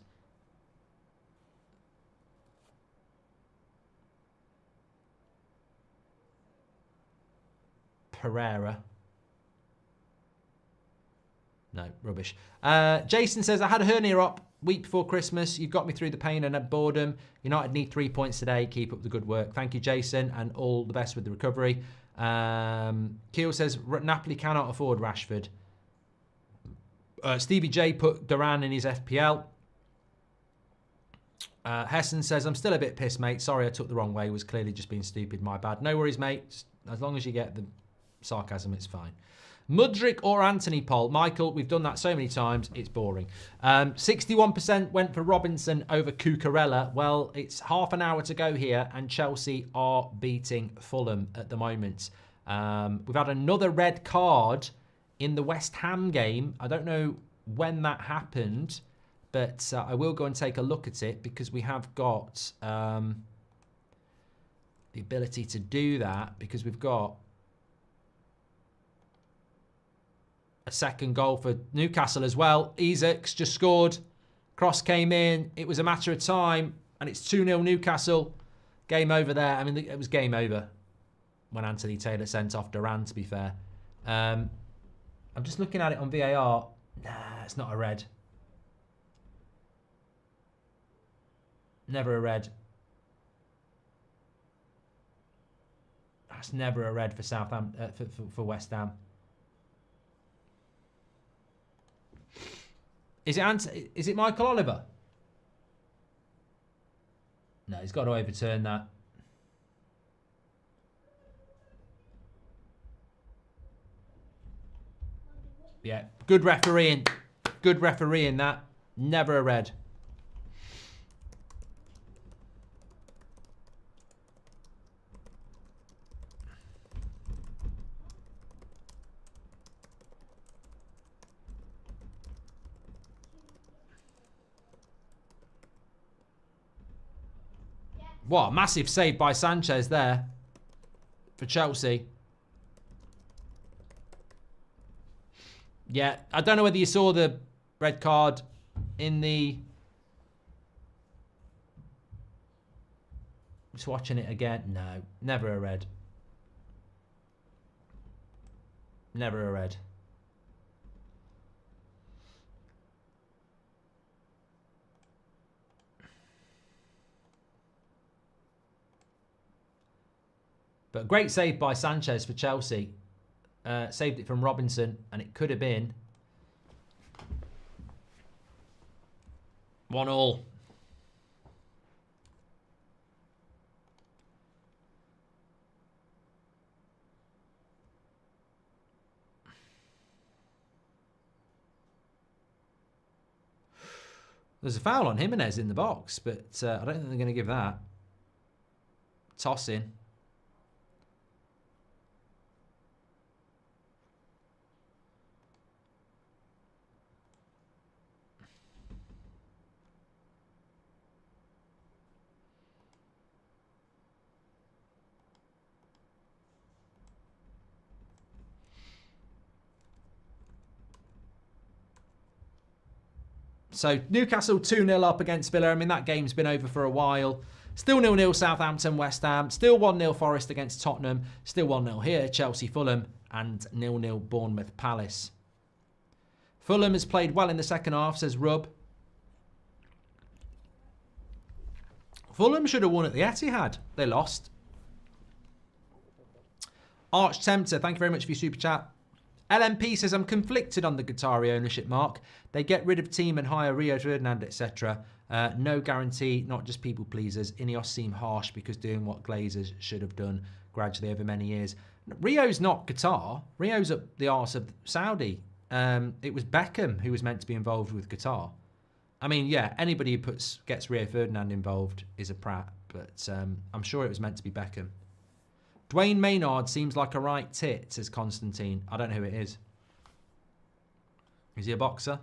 Pereira. No, rubbish. Jason says, I had a hernia up week before Christmas. You've got me through the pain and boredom. United need 3 points today. Keep up the good work. Thank you, Jason, and all the best with the recovery. Keel says, Napoli cannot afford Rashford. Stevie J put Duran in his FPL. Hessen says, I'm still a bit pissed, mate. Sorry I took the wrong way. Was clearly just being stupid. My bad. No worries, mate. Just, as long as you get the sarcasm, it's fine. Mudrick or Anthony Poll? Michael, we've done that so many times, it's boring. 61% went for Robinson over Cucurella. Well, it's half an hour to go here, and Chelsea are beating Fulham at the moment. We've had another red card in the West Ham game. I don't know when that happened, but I will go and take a look at it because we have got the ability to do that because we've got a second goal for Newcastle as well. Isaacs just scored. Cross came in. It was a matter of time, and it's 2-0 Newcastle. Game over there. I mean, it was game over when Anthony Taylor sent off Duran, to be fair. I'm just looking at it on VAR. Nah, it's not a red. Never a red. That's never a red for Southampton, for West Ham. Is it Michael Oliver? No, he's got to overturn that. Yeah, good refereeing. Good refereeing that. Never a red. What, massive save by Sanchez there for Chelsea. Yeah, I don't know whether you saw the red card in the... Just watching it again. No, never a red. Never a red. But great save by Sanchez for Chelsea. Saved it from Robinson, and it could have been 1-1. There's a foul on Jimenez in the box, but I don't think they're going to give that. Toss in. So Newcastle 2-0 up against Villa. I mean, that game's been over for a while. Still 0-0 Southampton, West Ham. Still 1-0 Forest against Tottenham. Still 1-0 here, Chelsea, Fulham. And 0-0 Bournemouth, Palace. Fulham has played well in the second half, says Rub. Fulham should have won at the Etihad. They lost. Arch Tempter, thank you very much for your super chat. LMP says, I'm conflicted on the Qatari ownership, Mark. They get rid of team and hire Rio Ferdinand, etc. No guarantee, not just people pleasers. Ineos seem harsh because doing what Glazers should have done gradually over many years. Rio's not Qatar. Rio's up the arse of Saudi. It was Beckham who was meant to be involved with Qatar. I mean, yeah, anybody who gets Rio Ferdinand involved is a prat, but I'm sure it was meant to be Beckham. Dwayne Maynard seems like a right tit, says Constantine. I don't know who it is. Is he a boxer?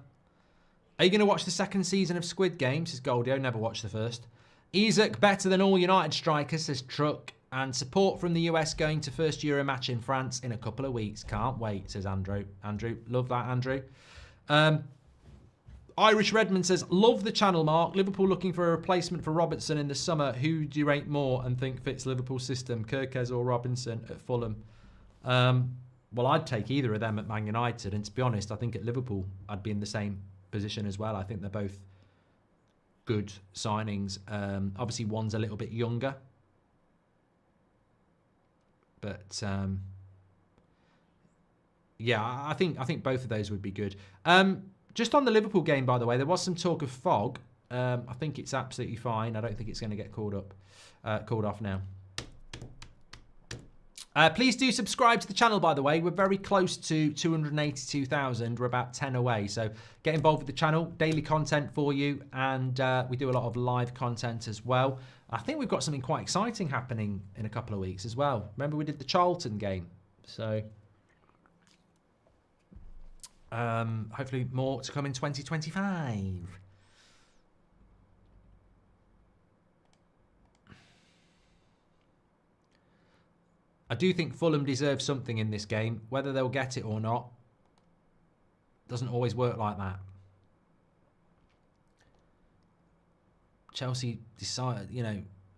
Are you going to watch the second season of Squid Game, says Goldio. Never watched the first. Isak, better than all United strikers, says Truck. And support from the US going to first Euro match in France in a couple of weeks. Can't wait, says Andrew. Andrew, love that, Andrew. Irish Redmond says, love the channel, Mark. Liverpool looking for a replacement for Robertson in the summer. Who do you rate more and think fits Liverpool's system, Kirkes or Robinson at Fulham? Well, I'd take either of them at Man United. And to be honest, I think at Liverpool, I'd be in the same position as well. I think they're both good signings. Obviously, one's a little bit younger. But, yeah, I think both of those would be good. Just on the Liverpool game, by the way, there was some talk of fog. I think it's absolutely fine. I don't think it's going to get called off now. Please do subscribe to the channel, by the way. We're very close to 282,000. We're about 10 away. So get involved with the channel. Daily content for you. And we do a lot of live content as well. I think we've got something quite exciting happening in a couple of weeks as well. Remember we did the Charlton game. So hopefully more to come in 2025. I do think Fulham deserve something in this game. Whether they'll get it or not doesn't always work like that. Chelsea decided,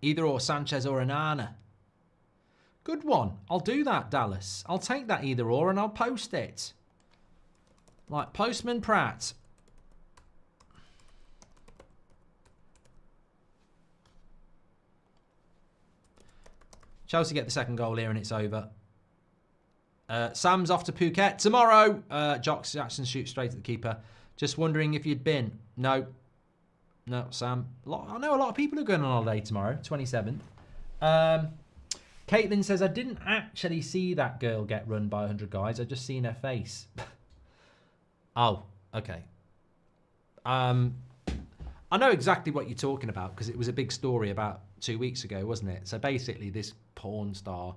either or Sanchez or Onana. Good one. I'll do that, Dallas. I'll take that either or and I'll post it. Like Postman Pratt. Chelsea get the second goal here and it's over. Sam's off to Phuket tomorrow. Jackson shoots straight at the keeper. Just wondering if you'd been. No, Sam. I know a lot of people are going on holiday tomorrow, 27th. Caitlin says, I didn't actually see that girl get run by 100 guys. I just seen her face. Oh, okay. I know exactly what you're talking about because it was a big story about 2 weeks ago, wasn't it? So basically this porn star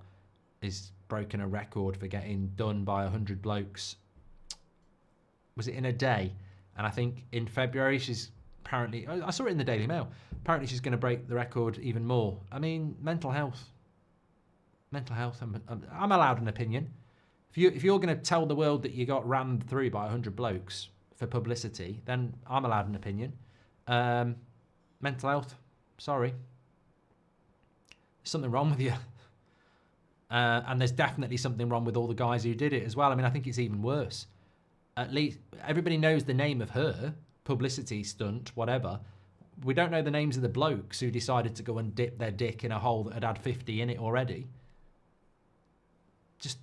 is broken a record for getting done by 100 blokes. Was it in a day? And I think in February she's apparently, I saw it in the Daily Mail, apparently she's going to break the record even more. I mean, mental health. I'm allowed an opinion. If you're going to tell the world that you got rammed through by 100 blokes for publicity, then I'm allowed an opinion. Mental health, sorry. There's something wrong with you. And there's definitely something wrong with all the guys who did it as well. I mean, I think it's even worse. At least everybody knows the name of her, publicity stunt, whatever. We don't know the names of the blokes who decided to go and dip their dick in a hole that had 50 in it already. Just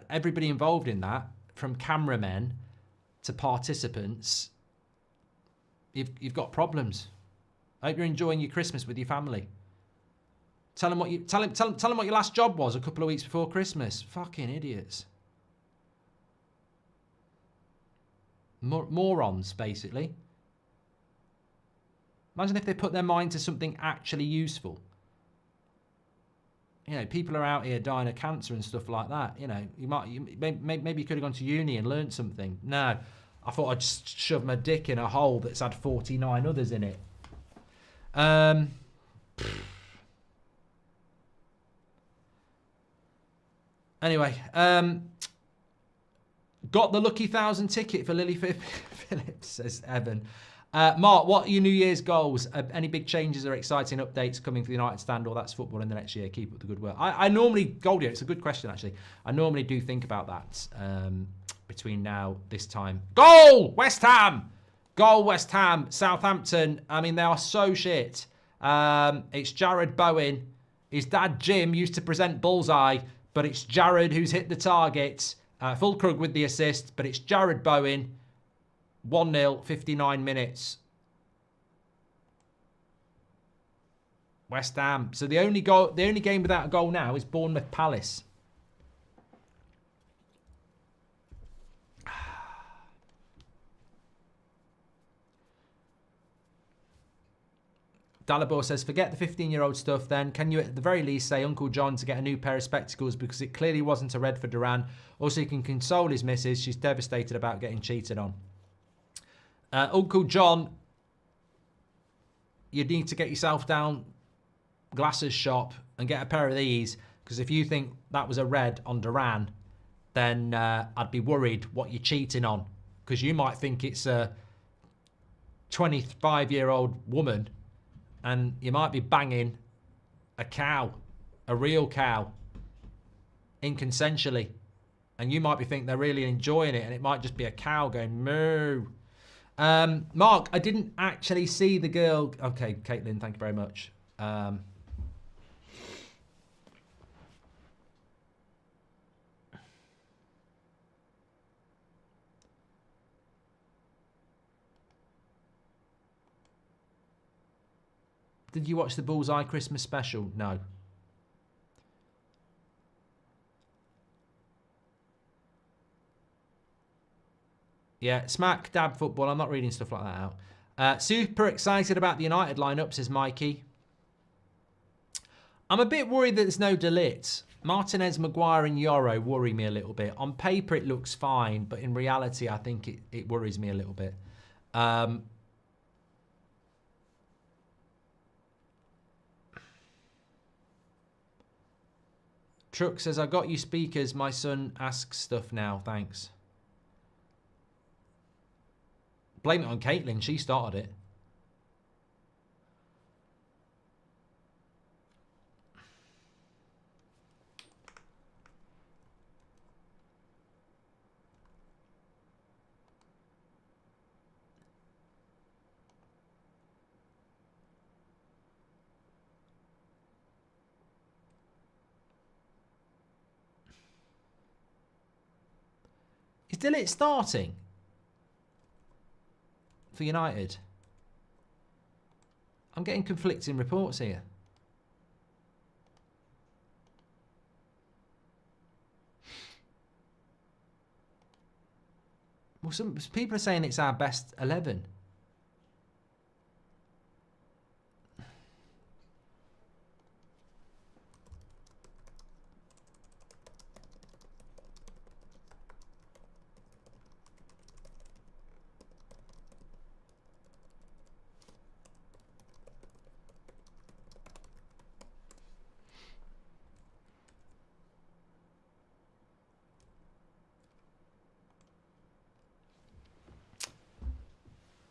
everybody involved in that, from cameramen to participants, you've got problems. I hope you're enjoying your Christmas with your family. Tell them what your last job was a couple of weeks before Christmas. Fucking idiots. Morons, basically. Imagine if they put their mind to something actually useful. People are out here dying of cancer and stuff like that. Maybe you could have gone to uni and learned something. No, I thought I'd just shove my dick in a hole that's had 49 others in it. Anyway, got the lucky 1,000 ticket for Lily Phillips, says Evan. Mark, what are your New Year's goals? Any big changes or exciting updates coming for the United stand or that's football in the next year? Keep up the good work. I normally, Goldie, it's a good question actually. I normally do think about that between now, this time. Goal! West Ham! Goal, West Ham. Southampton, I mean, they are so shit. It's Jared Bowen. His dad, Jim, used to present Bullseye, but it's Jared who's hit the target. Fulkrug with the assist, but it's Jared Bowen. 1-0, 59 minutes. West Ham. So the only game without a goal now is Bournemouth Palace. Dalibor says, forget the 15-year-old stuff then. Can you at the very least say Uncle John to get a new pair of spectacles because it clearly wasn't a red for Duran. Also, he can console his missus. She's devastated about getting cheated on. Uncle John, you need to get yourself down Glasses shop and get a pair of these, because if you think that was a red on Duran, then I'd be worried what you're cheating on, because you might think it's a 25-year-old woman and you might be banging a cow, a real cow, inconsensually, and you might be thinking they're really enjoying it and it might just be a cow going moo. Mark, I didn't actually see the girl. Okay, Caitlin, thank you very much. Did you watch the Bullseye Christmas special? No. Yeah, smack dab football. I'm not reading stuff like that out. Super excited about the United lineup, says Mikey. I'm a bit worried that there's no De Ligt. Martinez, Maguire and Yoro worry me a little bit. On paper, it looks fine, but in reality, I think it worries me a little bit. Truck says, I got you speakers. My son asks stuff now. Thanks. Blame it on Caitlin. She started it. Is De Ligt starting for United? I'm getting conflicting reports here. Well, some people are saying it's our best 11.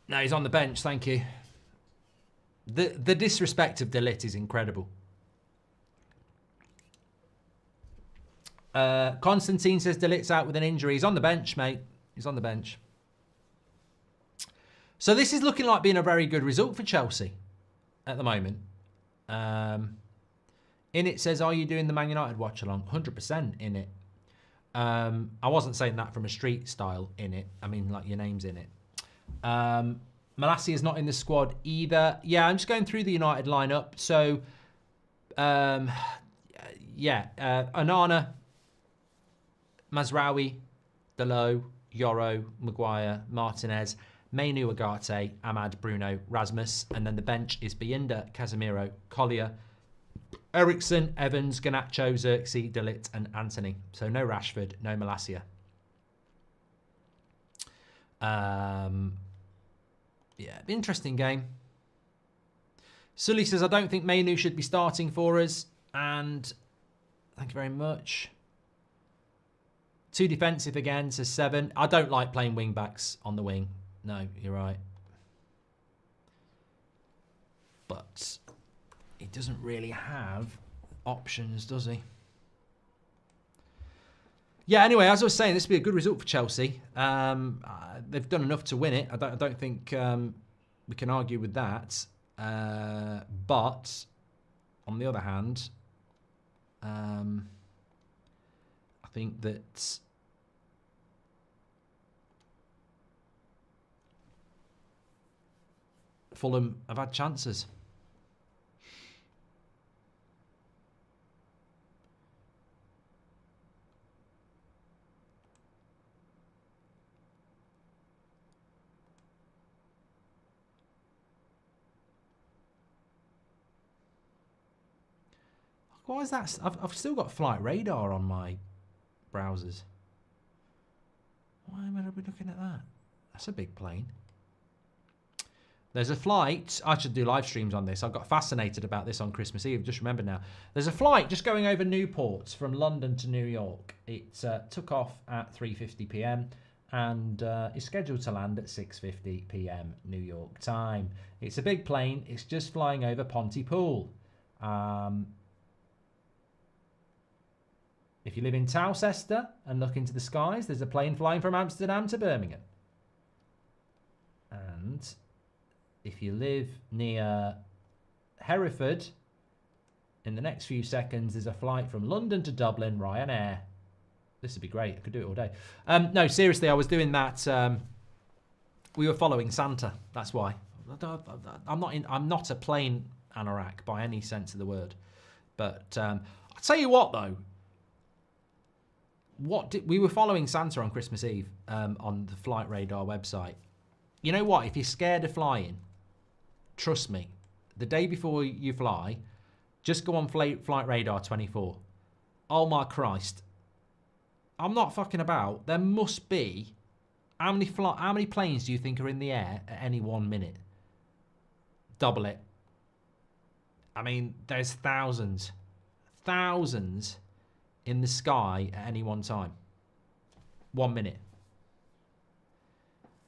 No, he's on the bench, thank you. The disrespect of De Ligt is incredible. Constantine says De Ligt's out with an injury. He's on the bench, mate. He's on the bench. So this is looking like being a very good result for Chelsea at the moment. In it says, are you doing the Man United watch along? 100% in it. I wasn't saying that from a street style in it. I mean, like your name's in it. Malassia's not in the squad either. Yeah, I'm just going through the United lineup. So, Onana, Mazraoui, Dalot, Yoro, Maguire, Martinez, Mainu, Ugarte, Ahmad, Bruno, Rasmus. And then the bench is Bienda, Casemiro, Collier, Ericsson, Evans, Garnacho, Xerxes, De Ligt and Anthony. So no Rashford, no Malassia. Yeah, interesting game. Sully says, I don't think Mainu should be starting for us. And thank you very much. Too defensive again, says 7. I don't like playing wing backs on the wing. No, you're right. But he doesn't really have options, does he? Yeah, anyway, as I was saying, this would be a good result for Chelsea. They've done enough to win it. I don't think we can argue with that. But on the other hand, I think that Fulham have had chances. Why is that? I've still got flight radar on my browsers. Why am I looking at that? That's a big plane. There's a flight. I should do live streams on this. I got fascinated about this on Christmas Eve. Just remember now. There's a flight just going over Newport from London to New York. It took off at 3:50 p.m. and is scheduled to land at 6:50 p.m. New York time. It's a big plane. It's just flying over Pontypool. If you live in Towcester and look into the skies, there's a plane flying from Amsterdam to Birmingham. And if you live near Hereford, in the next few seconds, there's a flight from London to Dublin, Ryanair. This would be great. I could do it all day. No, seriously, I was doing that. We were following Santa. That's why. I'm not a plane anorak by any sense of the word. But I'll tell you what, though. We were following Santa on Christmas Eve on the Flight Radar website. You know what? If you're scared of flying, trust me, the day before you fly, just go on Flight Radar 24. Oh my Christ. I'm not fucking about. There must be... How many planes do you think are in the air at any 1 minute? Double it. I mean, there's thousands. Thousands in the sky at any one time. 1 minute.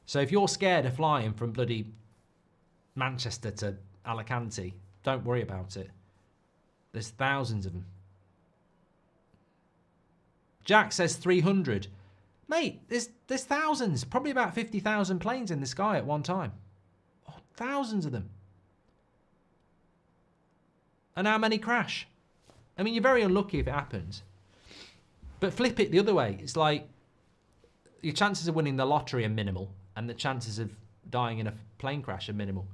So if you're scared of flying from bloody Manchester to Alicante, don't worry about it. There's thousands of them. Jack says 300. Mate, there's thousands. Probably about 50,000 planes in the sky at one time. Oh, thousands of them. And how many crash? I mean, you're very unlucky if it happens. But flip it the other way. It's like your chances of winning the lottery are minimal and the chances of dying in a plane crash are minimal.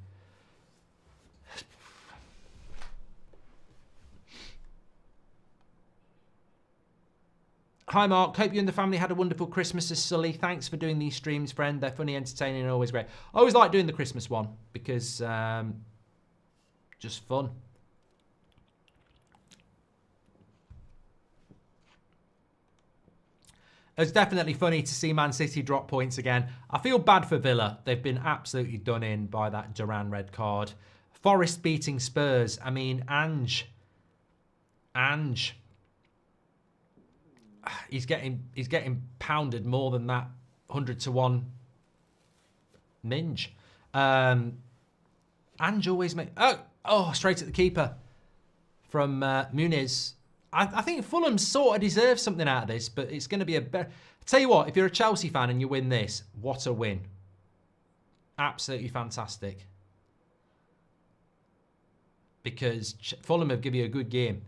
Hi Mark, hope you and the family had a wonderful Christmas as Sully. Thanks for doing these streams, friend. They're funny, entertaining and always great. I always like doing the Christmas one because just fun. It's definitely funny to see Man City drop points again. I feel bad for Villa. They've been absolutely done in by that Duran red card. Forest beating Spurs. I mean, Ange. He's getting pounded more than that 100-1 Minge. Ange always make straight at the keeper from Muniz. I think Fulham sort of deserves something out of this, but it's going to be a better... Tell you what, if you're a Chelsea fan and you win this, what a win. Absolutely fantastic. Because Fulham have given you a good game.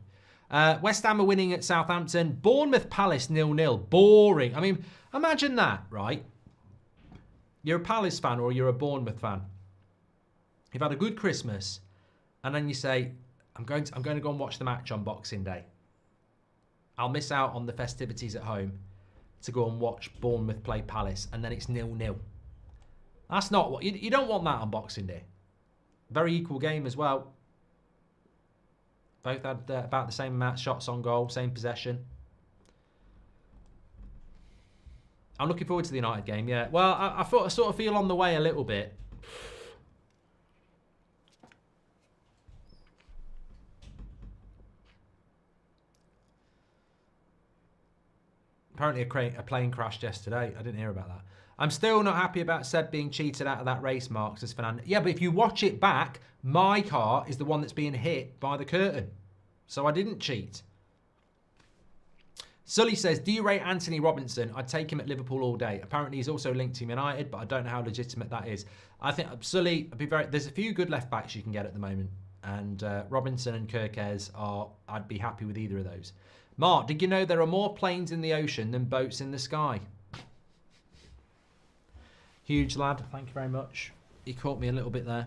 West Ham are winning at Southampton. Bournemouth Palace 0-0. Boring. I mean, imagine that, right? You're a Palace fan or you're a Bournemouth fan. You've had a good Christmas, and then you say, I'm going to go and watch the match on Boxing Day. I'll miss out on the festivities at home to go and watch Bournemouth play Palace, and then it's 0-0. That's not what... You don't want that on Boxing Day. Very equal game as well. Both had about the same amount of shots on goal, same possession. I'm looking forward to the United game, yeah. Well, I sort of feel on the way a little bit. Apparently a plane crashed yesterday. I didn't hear about that. I'm still not happy about Seb being cheated out of that race, Mark, says Fernando. Yeah, but if you watch it back, my car is the one that's being hit by the curtain. So I didn't cheat. Sully says, do you rate Anthony Robinson? I'd take him at Liverpool all day. Apparently, he's also linked to United, but I don't know how legitimate that is. I think Sully, there's a few good left backs you can get at the moment. And Robinson and Kirkes I'd be happy with either of those. Mark, did you know there are more planes in the ocean than boats in the sky? Huge lad, thank you very much. You caught me a little bit there.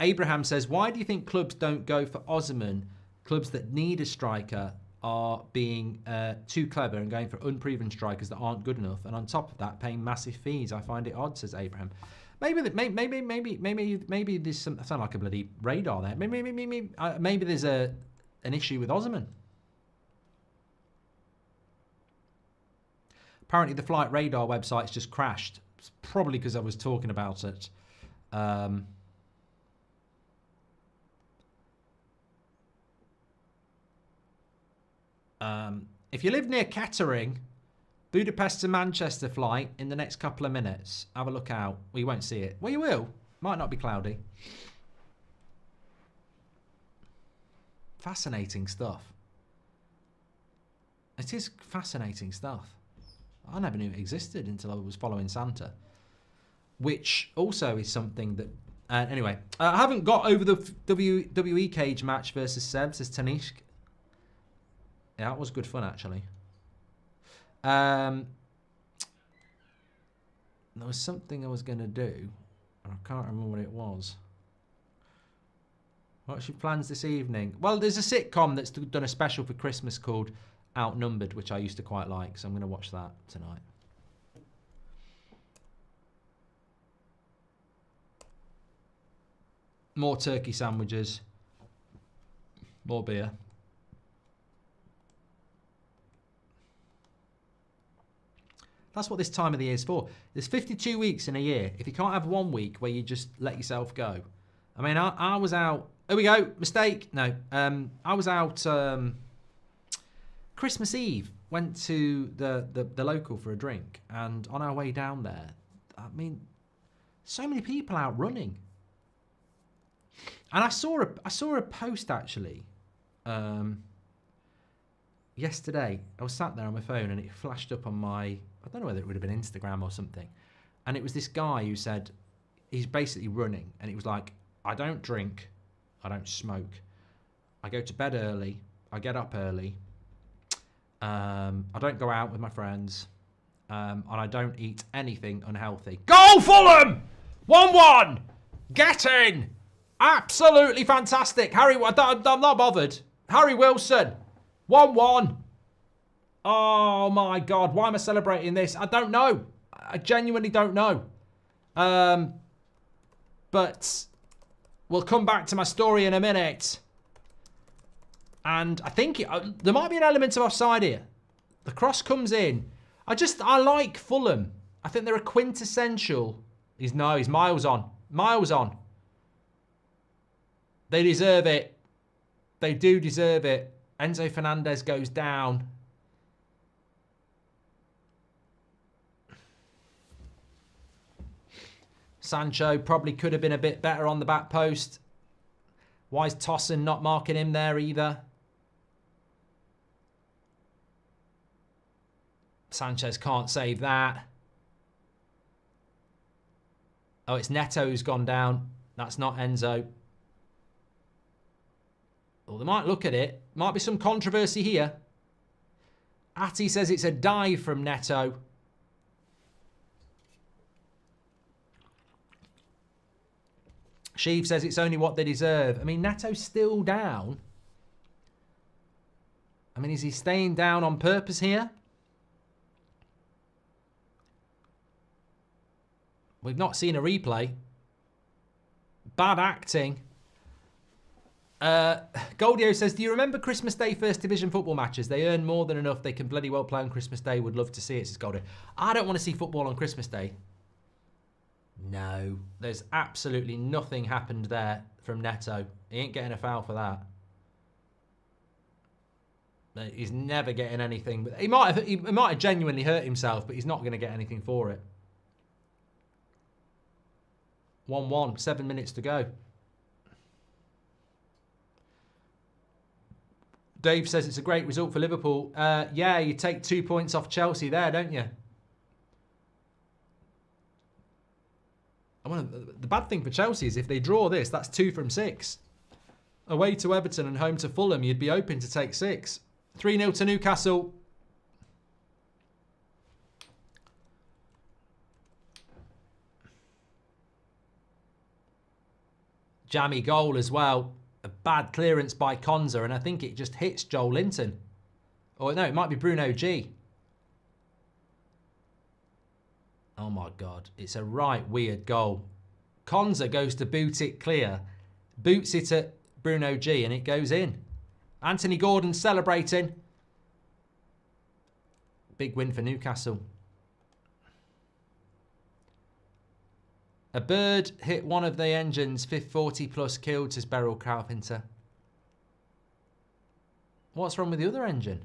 Abraham says, why do you think clubs don't go for Osman? Clubs that need a striker are being too clever and going for unproven strikers that aren't good enough, and on top of that, paying massive fees. I find it odd, says Abraham. Maybe there's some. I sound like a bloody radar there. Maybe there's an issue with Osman. Apparently, the Flight Radar website's just crashed. It's probably because I was talking about it. If you live near Kettering, Budapest to Manchester flight in the next couple of minutes, have a look out. Well, you won't see it. Well, you will. Might not be cloudy. Fascinating stuff. It is fascinating stuff. I never knew it existed until I was following Santa. Which also is something that... anyway, I haven't got over the WWE cage match versus Seb, says Tanishk. Yeah, that was good fun, actually. There was something I was going to do, and I can't remember what it was. What's your plans this evening? Well, there's a sitcom that's done a special for Christmas called Outnumbered, which I used to quite like, so I'm going to watch that tonight. More turkey sandwiches. More beer. That's what this time of the year is for. There's 52 weeks in a year. If you can't have 1 week where you just let yourself go. I mean, I was out... Here we go. Mistake. No. I was out Christmas Eve. Went to the local for a drink. And on our way down there, I mean, so many people out running. And I saw a post, actually, yesterday. I was sat there on my phone and it flashed up on my... I don't know whether it would have been Instagram or something. And it was this guy who said, he's basically running. And it was like, I don't drink. I don't smoke. I go to bed early. I get up early. I don't go out with my friends. And I don't eat anything unhealthy. Go Fulham! 1-1! Get in! Absolutely fantastic. Harry, I'm not bothered. Harry Wilson. 1-1. Oh my God, why am I celebrating this? I don't know. I genuinely don't know. But we'll come back to my story in a minute. And I think there might be an element of offside here. The cross comes in. I like Fulham. I think they're a quintessential. He's miles on. Miles on. They deserve it. They do deserve it. Enzo Fernandez goes down. Sancho probably could have been a bit better on the back post. Why is Tossin not marking him there either? Sanchez can't save that. Oh, it's Neto who's gone down. That's not Enzo. Well, they might look at it. Might be some controversy here. Atty says it's a dive from Neto. Sheev says it's only what they deserve. I mean, Neto's still down. I mean, is he staying down on purpose here? We've not seen a replay. Bad acting. Goldio says, do you remember Christmas Day First Division football matches? They earn more than enough. They can bloody well play on Christmas Day. Would love to see it, says Goldio. I don't want to see football on Christmas Day. No. There's absolutely nothing happened there from Neto. He ain't getting a foul for that. He's never getting anything. But he might have genuinely hurt himself, but he's not going to get anything for it. 1-1, 7 minutes to go. Dave says it's a great result for Liverpool. Yeah, you take 2 points off Chelsea there, don't you? The bad thing for Chelsea is if they draw this, that's 2 from 6. Away to Everton and home to Fulham, you'd be hoping to take 6. 3-0 to Newcastle. Jammy goal as well. A bad clearance by Konza, and I think it just hits Joel Linton. Or no, it might be Bruno G. Oh my God, it's a right weird goal. Konza goes to boot it clear, boots it at Bruno G, and it goes in. Anthony Gordon celebrating. Big win for Newcastle. A bird hit one of the engines, 40 plus killed, says Beryl Carpenter. What's wrong with the other engine?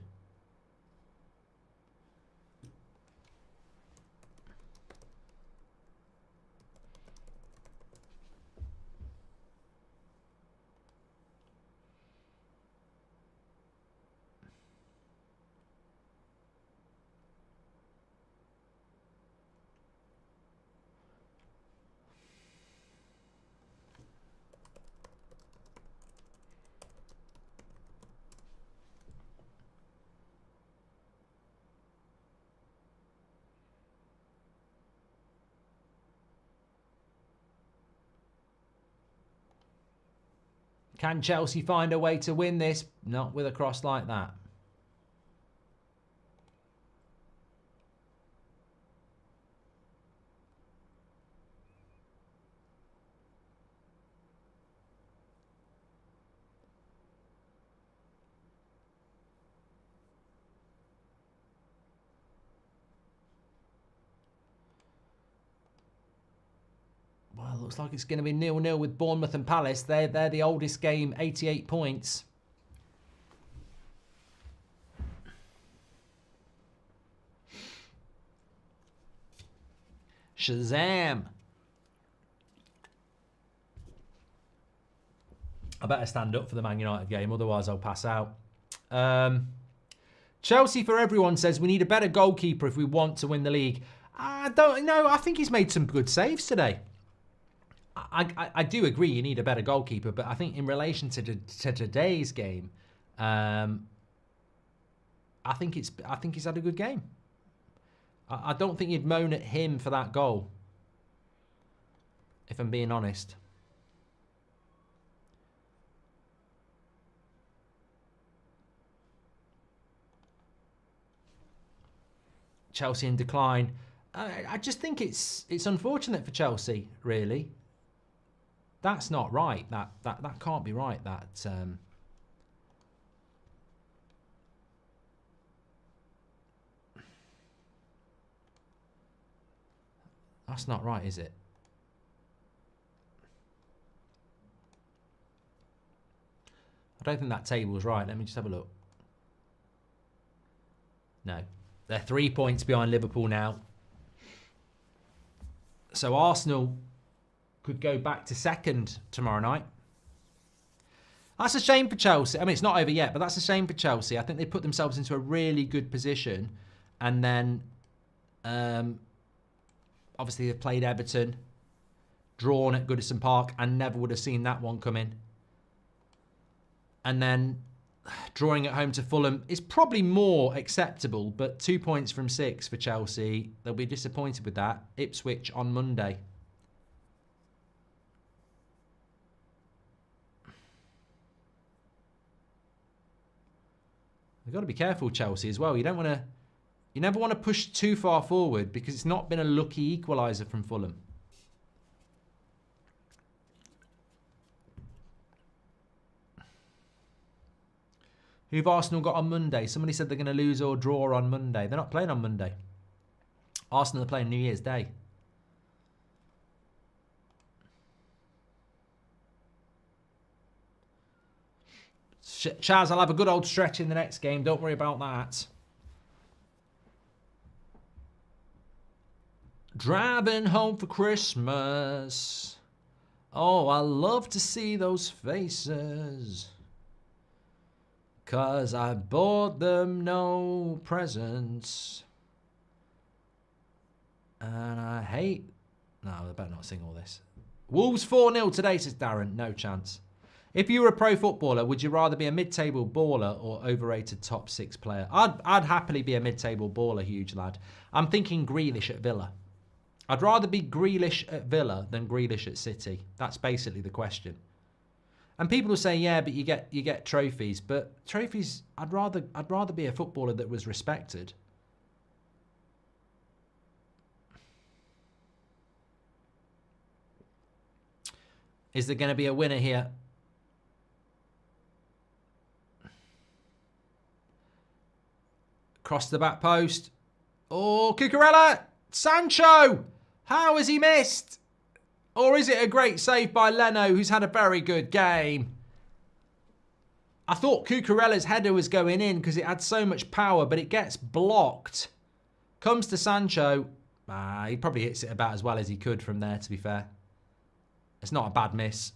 Can Chelsea find a way to win this? Not with a cross like that. Well, looks like it's going to be 0-0 with Bournemouth and Palace. They're the oldest game, 88 points. Shazam! I better stand up for the Man United game, otherwise I'll pass out. Chelsea for everyone says we need a better goalkeeper if we want to win the league. I don't know. I think he's made some good saves today. I do agree you need a better goalkeeper, but I think in relation to today's game, I think he's had a good game. I don't think you'd moan at him for that goal, if I'm being honest. Chelsea in decline. I just think it's unfortunate for Chelsea, really. That's not right. That can't be right. That's not right, is it? I don't think that table's right. Let me just have a look. No. They're 3 points behind Liverpool now. So Arsenal could go back to second tomorrow night. That's a shame for Chelsea. I mean, it's not over yet, but that's a shame for Chelsea. I think they put themselves into a really good position. And then, obviously, they've played Everton, drawn at Goodison Park, and never would have seen that one come in. And then drawing at home to Fulham is probably more acceptable, but 2 points from 6 for Chelsea. They'll be disappointed with that. Ipswich on Monday. You've got to be careful, Chelsea, as well. You never want to push too far forward because it's not been a lucky equaliser from Fulham. Who've Arsenal got on Monday? Somebody said they're going to lose or draw on Monday. They're not playing on Monday. Arsenal are playing New Year's Day. Chaz, I'll have a good old stretch in the next game. Don't worry about that. Driving home for Christmas. Oh, I love to see those faces. 'Cause I bought them no presents. And I hate... No, I better not sing all this. Wolves 4-0 today, says Darren. No chance. If you were a pro footballer, would you rather be a mid-table baller or overrated top 6 player? I'd happily be a mid-table baller, huge lad. I'm thinking Grealish at Villa. I'd rather be Grealish at Villa than Grealish at City. That's basically the question. And people will say, yeah, but you get trophies. But trophies, I'd rather be a footballer that was respected. Is there going to be a winner here? Cross the back post. Oh, Cucurella! Sancho! How has he missed? Or is it a great save by Leno, who's had a very good game? I thought Cucurella's header was going in because it had so much power, but it gets blocked. Comes to Sancho. He probably hits it about as well as he could from there, to be fair. It's not a bad miss.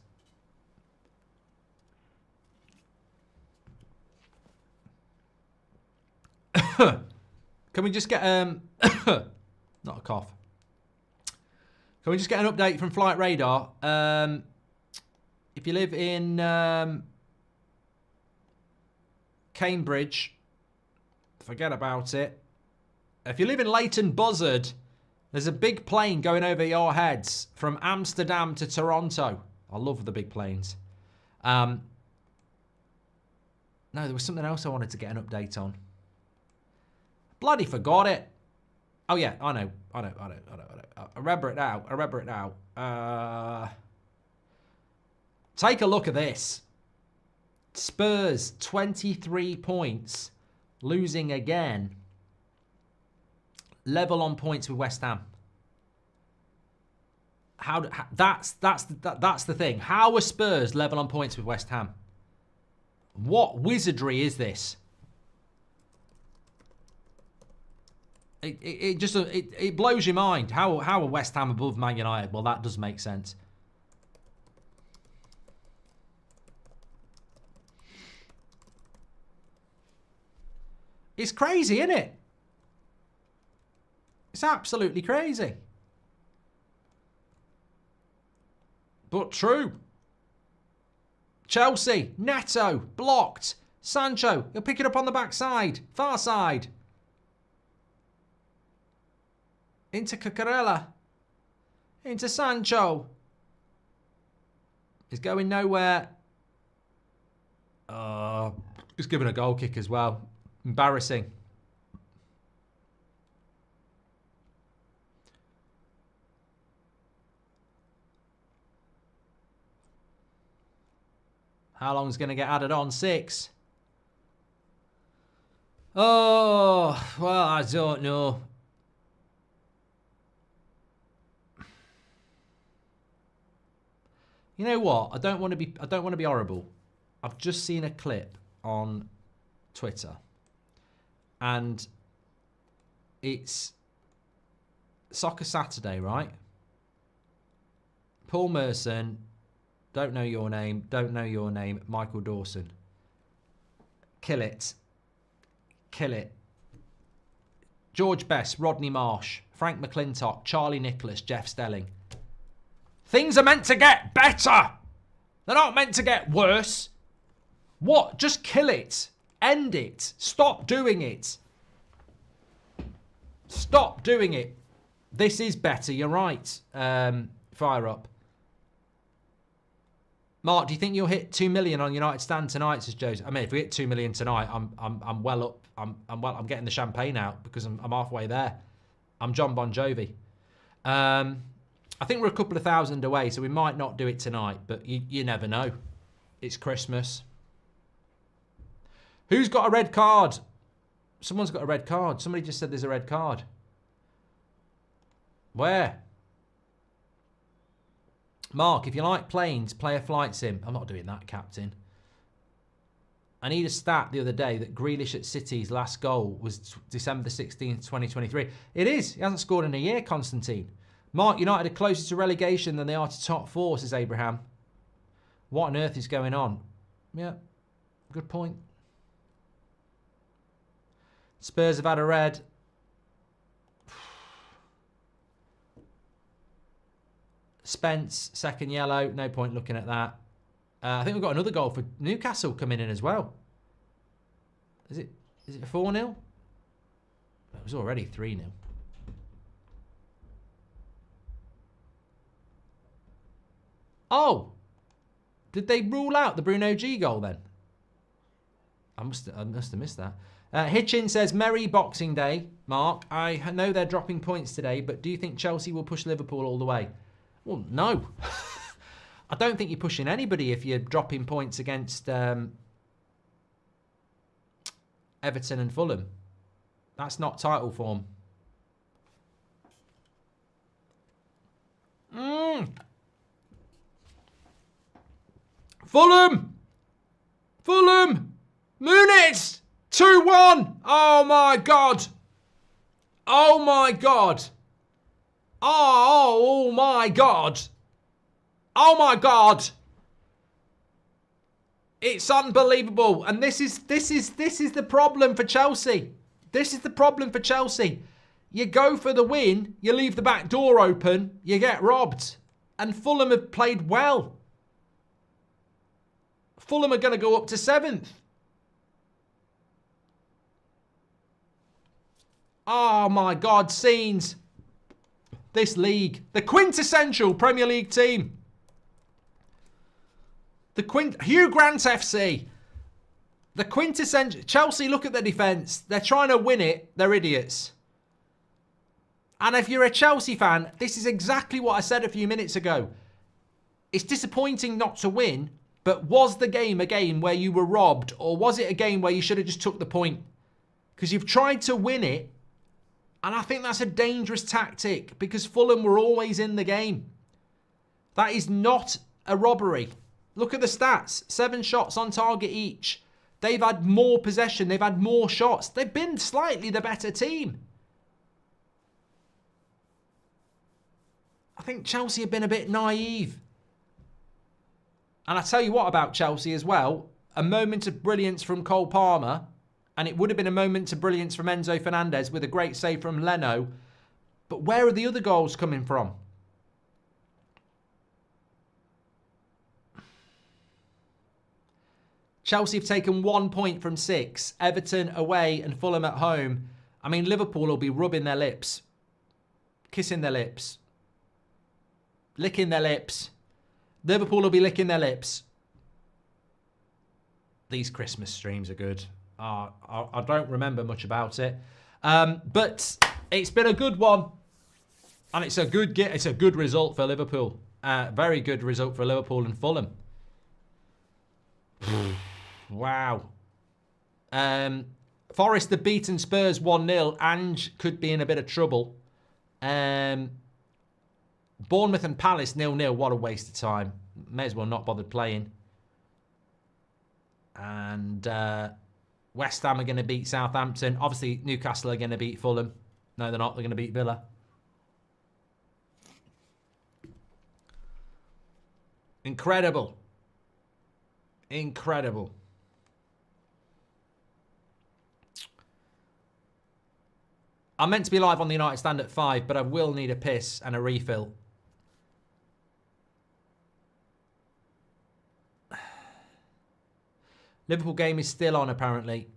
Can we just get not a cough. Can we just get an update from Flight Radar? If you live in Cambridge, forget about it. If you live in Leighton Buzzard, there's a big plane going over your heads from Amsterdam to Toronto. I love the big planes. No, there was something else I wanted to get an update on. Bloody forgot it. Oh yeah, I know. I remember it now. Take a look at this. Spurs, 23 points. Losing again. Level on points with West Ham. That's the thing. How are Spurs level on points with West Ham? What wizardry is this? It blows your mind. How are West Ham above Man United? Well, that does make sense. It's crazy, isn't it? It's absolutely crazy. But true. Chelsea, Neto, blocked. Sancho, he'll pick it up on the backside. Far side. Into Cucurella. Into Sancho. He's going nowhere. He's given a goal kick as well. Embarrassing. How long is going to get added on? 6. Oh, well, I don't know. You know what? I don't want to be horrible. I've just seen a clip on Twitter. And it's Soccer Saturday, right? Paul Merson, don't know your name, Michael Dawson. Kill it. George Best, Rodney Marsh, Frank McClintock, Charlie Nicholas, Jeff Stelling. Things are meant to get better. They're not meant to get worse. What? Just kill it. End it. Stop doing it. Stop doing it. This is better. You're right. Fire up. Mark, do you think you'll hit 2 million on United Stand tonight? Says Joseph. I mean, if we hit 2 million tonight, I'm well up. I'm getting the champagne out because I'm halfway there. I'm John Bon Jovi. I think we're a couple of thousand away, so we might not do it tonight, but you never know. It's Christmas. Who's got a red card? Someone's got a red card. Somebody just said there's a red card. Where? Mark, if you like planes, play a flight sim. I'm not doing that, Captain. I need a stat the other day that Grealish at City's last goal was December the 16th, 2023. It is. He hasn't scored in a year, Constantine. Mark, United are closer to relegation than they are to top 4, says Abraham. What on earth is going on? Yeah, good point. Spurs have had a red. Spence, second yellow. No point looking at that. I think we've got another goal for Newcastle coming in as well. Is it 4-0? It was already 3-0. Oh! Did they rule out the Bruno G goal then? I must have missed that. Hitchin says, Merry Boxing Day, Mark. I know they're dropping points today, but do you think Chelsea will push Liverpool all the way? Well, no. I don't think you're pushing anybody if you're dropping points against Everton and Fulham. That's not title form. Fulham! Muniz! 2-1! Oh my God! Oh my God! Oh my God! Oh my God! It's unbelievable, and this is the problem for Chelsea. This is the problem for Chelsea. You go for the win, you leave the back door open, you get robbed, and Fulham have played well. Fulham are going to go up to 7th. Oh my God, scenes. This league. The quintessential Premier League team. Hugh Grant FC. The quintessential. Chelsea, look at their defence. They're trying to win it. They're idiots. And if you're a Chelsea fan, this is exactly what I said a few minutes ago. It's disappointing not to win, but was the game a game where you were robbed, or was it a game where you should have just took the point? Because you've tried to win it, and I think that's a dangerous tactic, because Fulham were always in the game. That is not a robbery. Look at the stats. 7 shots on target each. They've had more possession. They've had more shots. They've been slightly the better team. I think Chelsea have been a bit naive. And I tell you what about Chelsea as well. A moment of brilliance from Cole Palmer. And it would have been a moment of brilliance from Enzo Fernandez with a great save from Leno. But where are the other goals coming from? Chelsea have taken 1 point from 6. Everton away and Fulham at home. I mean, Liverpool will be rubbing their lips. Kissing their lips. Licking their lips. Liverpool will be licking their lips. These Christmas streams are good. I don't remember much about it. But it's been a good one. And it's a good result for Liverpool. Very good result for Liverpool and Fulham. Wow. Forest have beaten Spurs 1-0. Ange could be in a bit of trouble. Bournemouth and Palace 0-0. What a waste of time. May as well not bother playing. And West Ham are going to beat Southampton. Obviously, Newcastle are going to beat Fulham. No, they're not. They're going to beat Villa. Incredible. Incredible. I'm meant to be live on the United Stand at 5, but I will need a piss and a refill. Liverpool game is still on, apparently.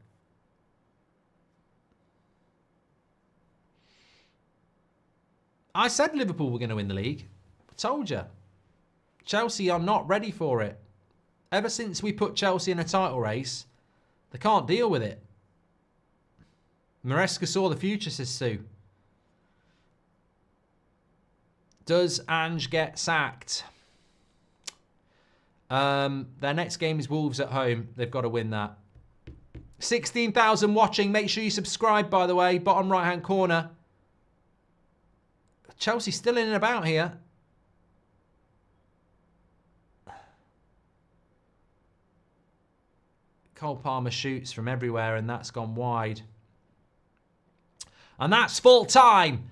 I said Liverpool were going to win the league. I told you. Chelsea are not ready for it. Ever since we put Chelsea in a title race, they can't deal with it. Maresca saw the future, says Sue. Does Ange get sacked? Their next game is Wolves at home. They've got to win that. 16,000 watching. Make sure you subscribe, by the way. Bottom right-hand corner. Chelsea still in and about here. Cole Palmer shoots from everywhere, and that's gone wide. And that's full time.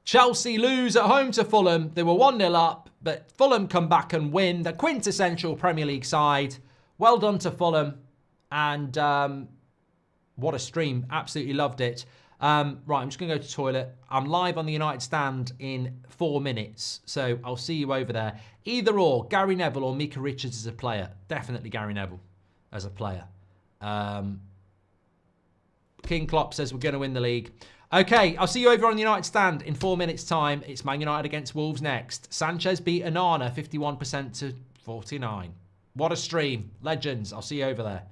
Chelsea lose at home to Fulham. They were 1-0 up, but Fulham come back and win. The quintessential Premier League side. Well done to Fulham. And What a stream. Absolutely loved it. Right, I'm just going to go to the toilet. I'm live on the United stand in 4 minutes, so I'll see you over there. Either or, Gary Neville or Mika Richards as a player. Definitely Gary Neville as a player. King Klopp says we're going to win the league. Okay, I'll see you over on the United stand in 4 minutes' time. It's Man United against Wolves next. Sanchez beat Onana 51% to 49. What a stream. Legends. I'll see you over there.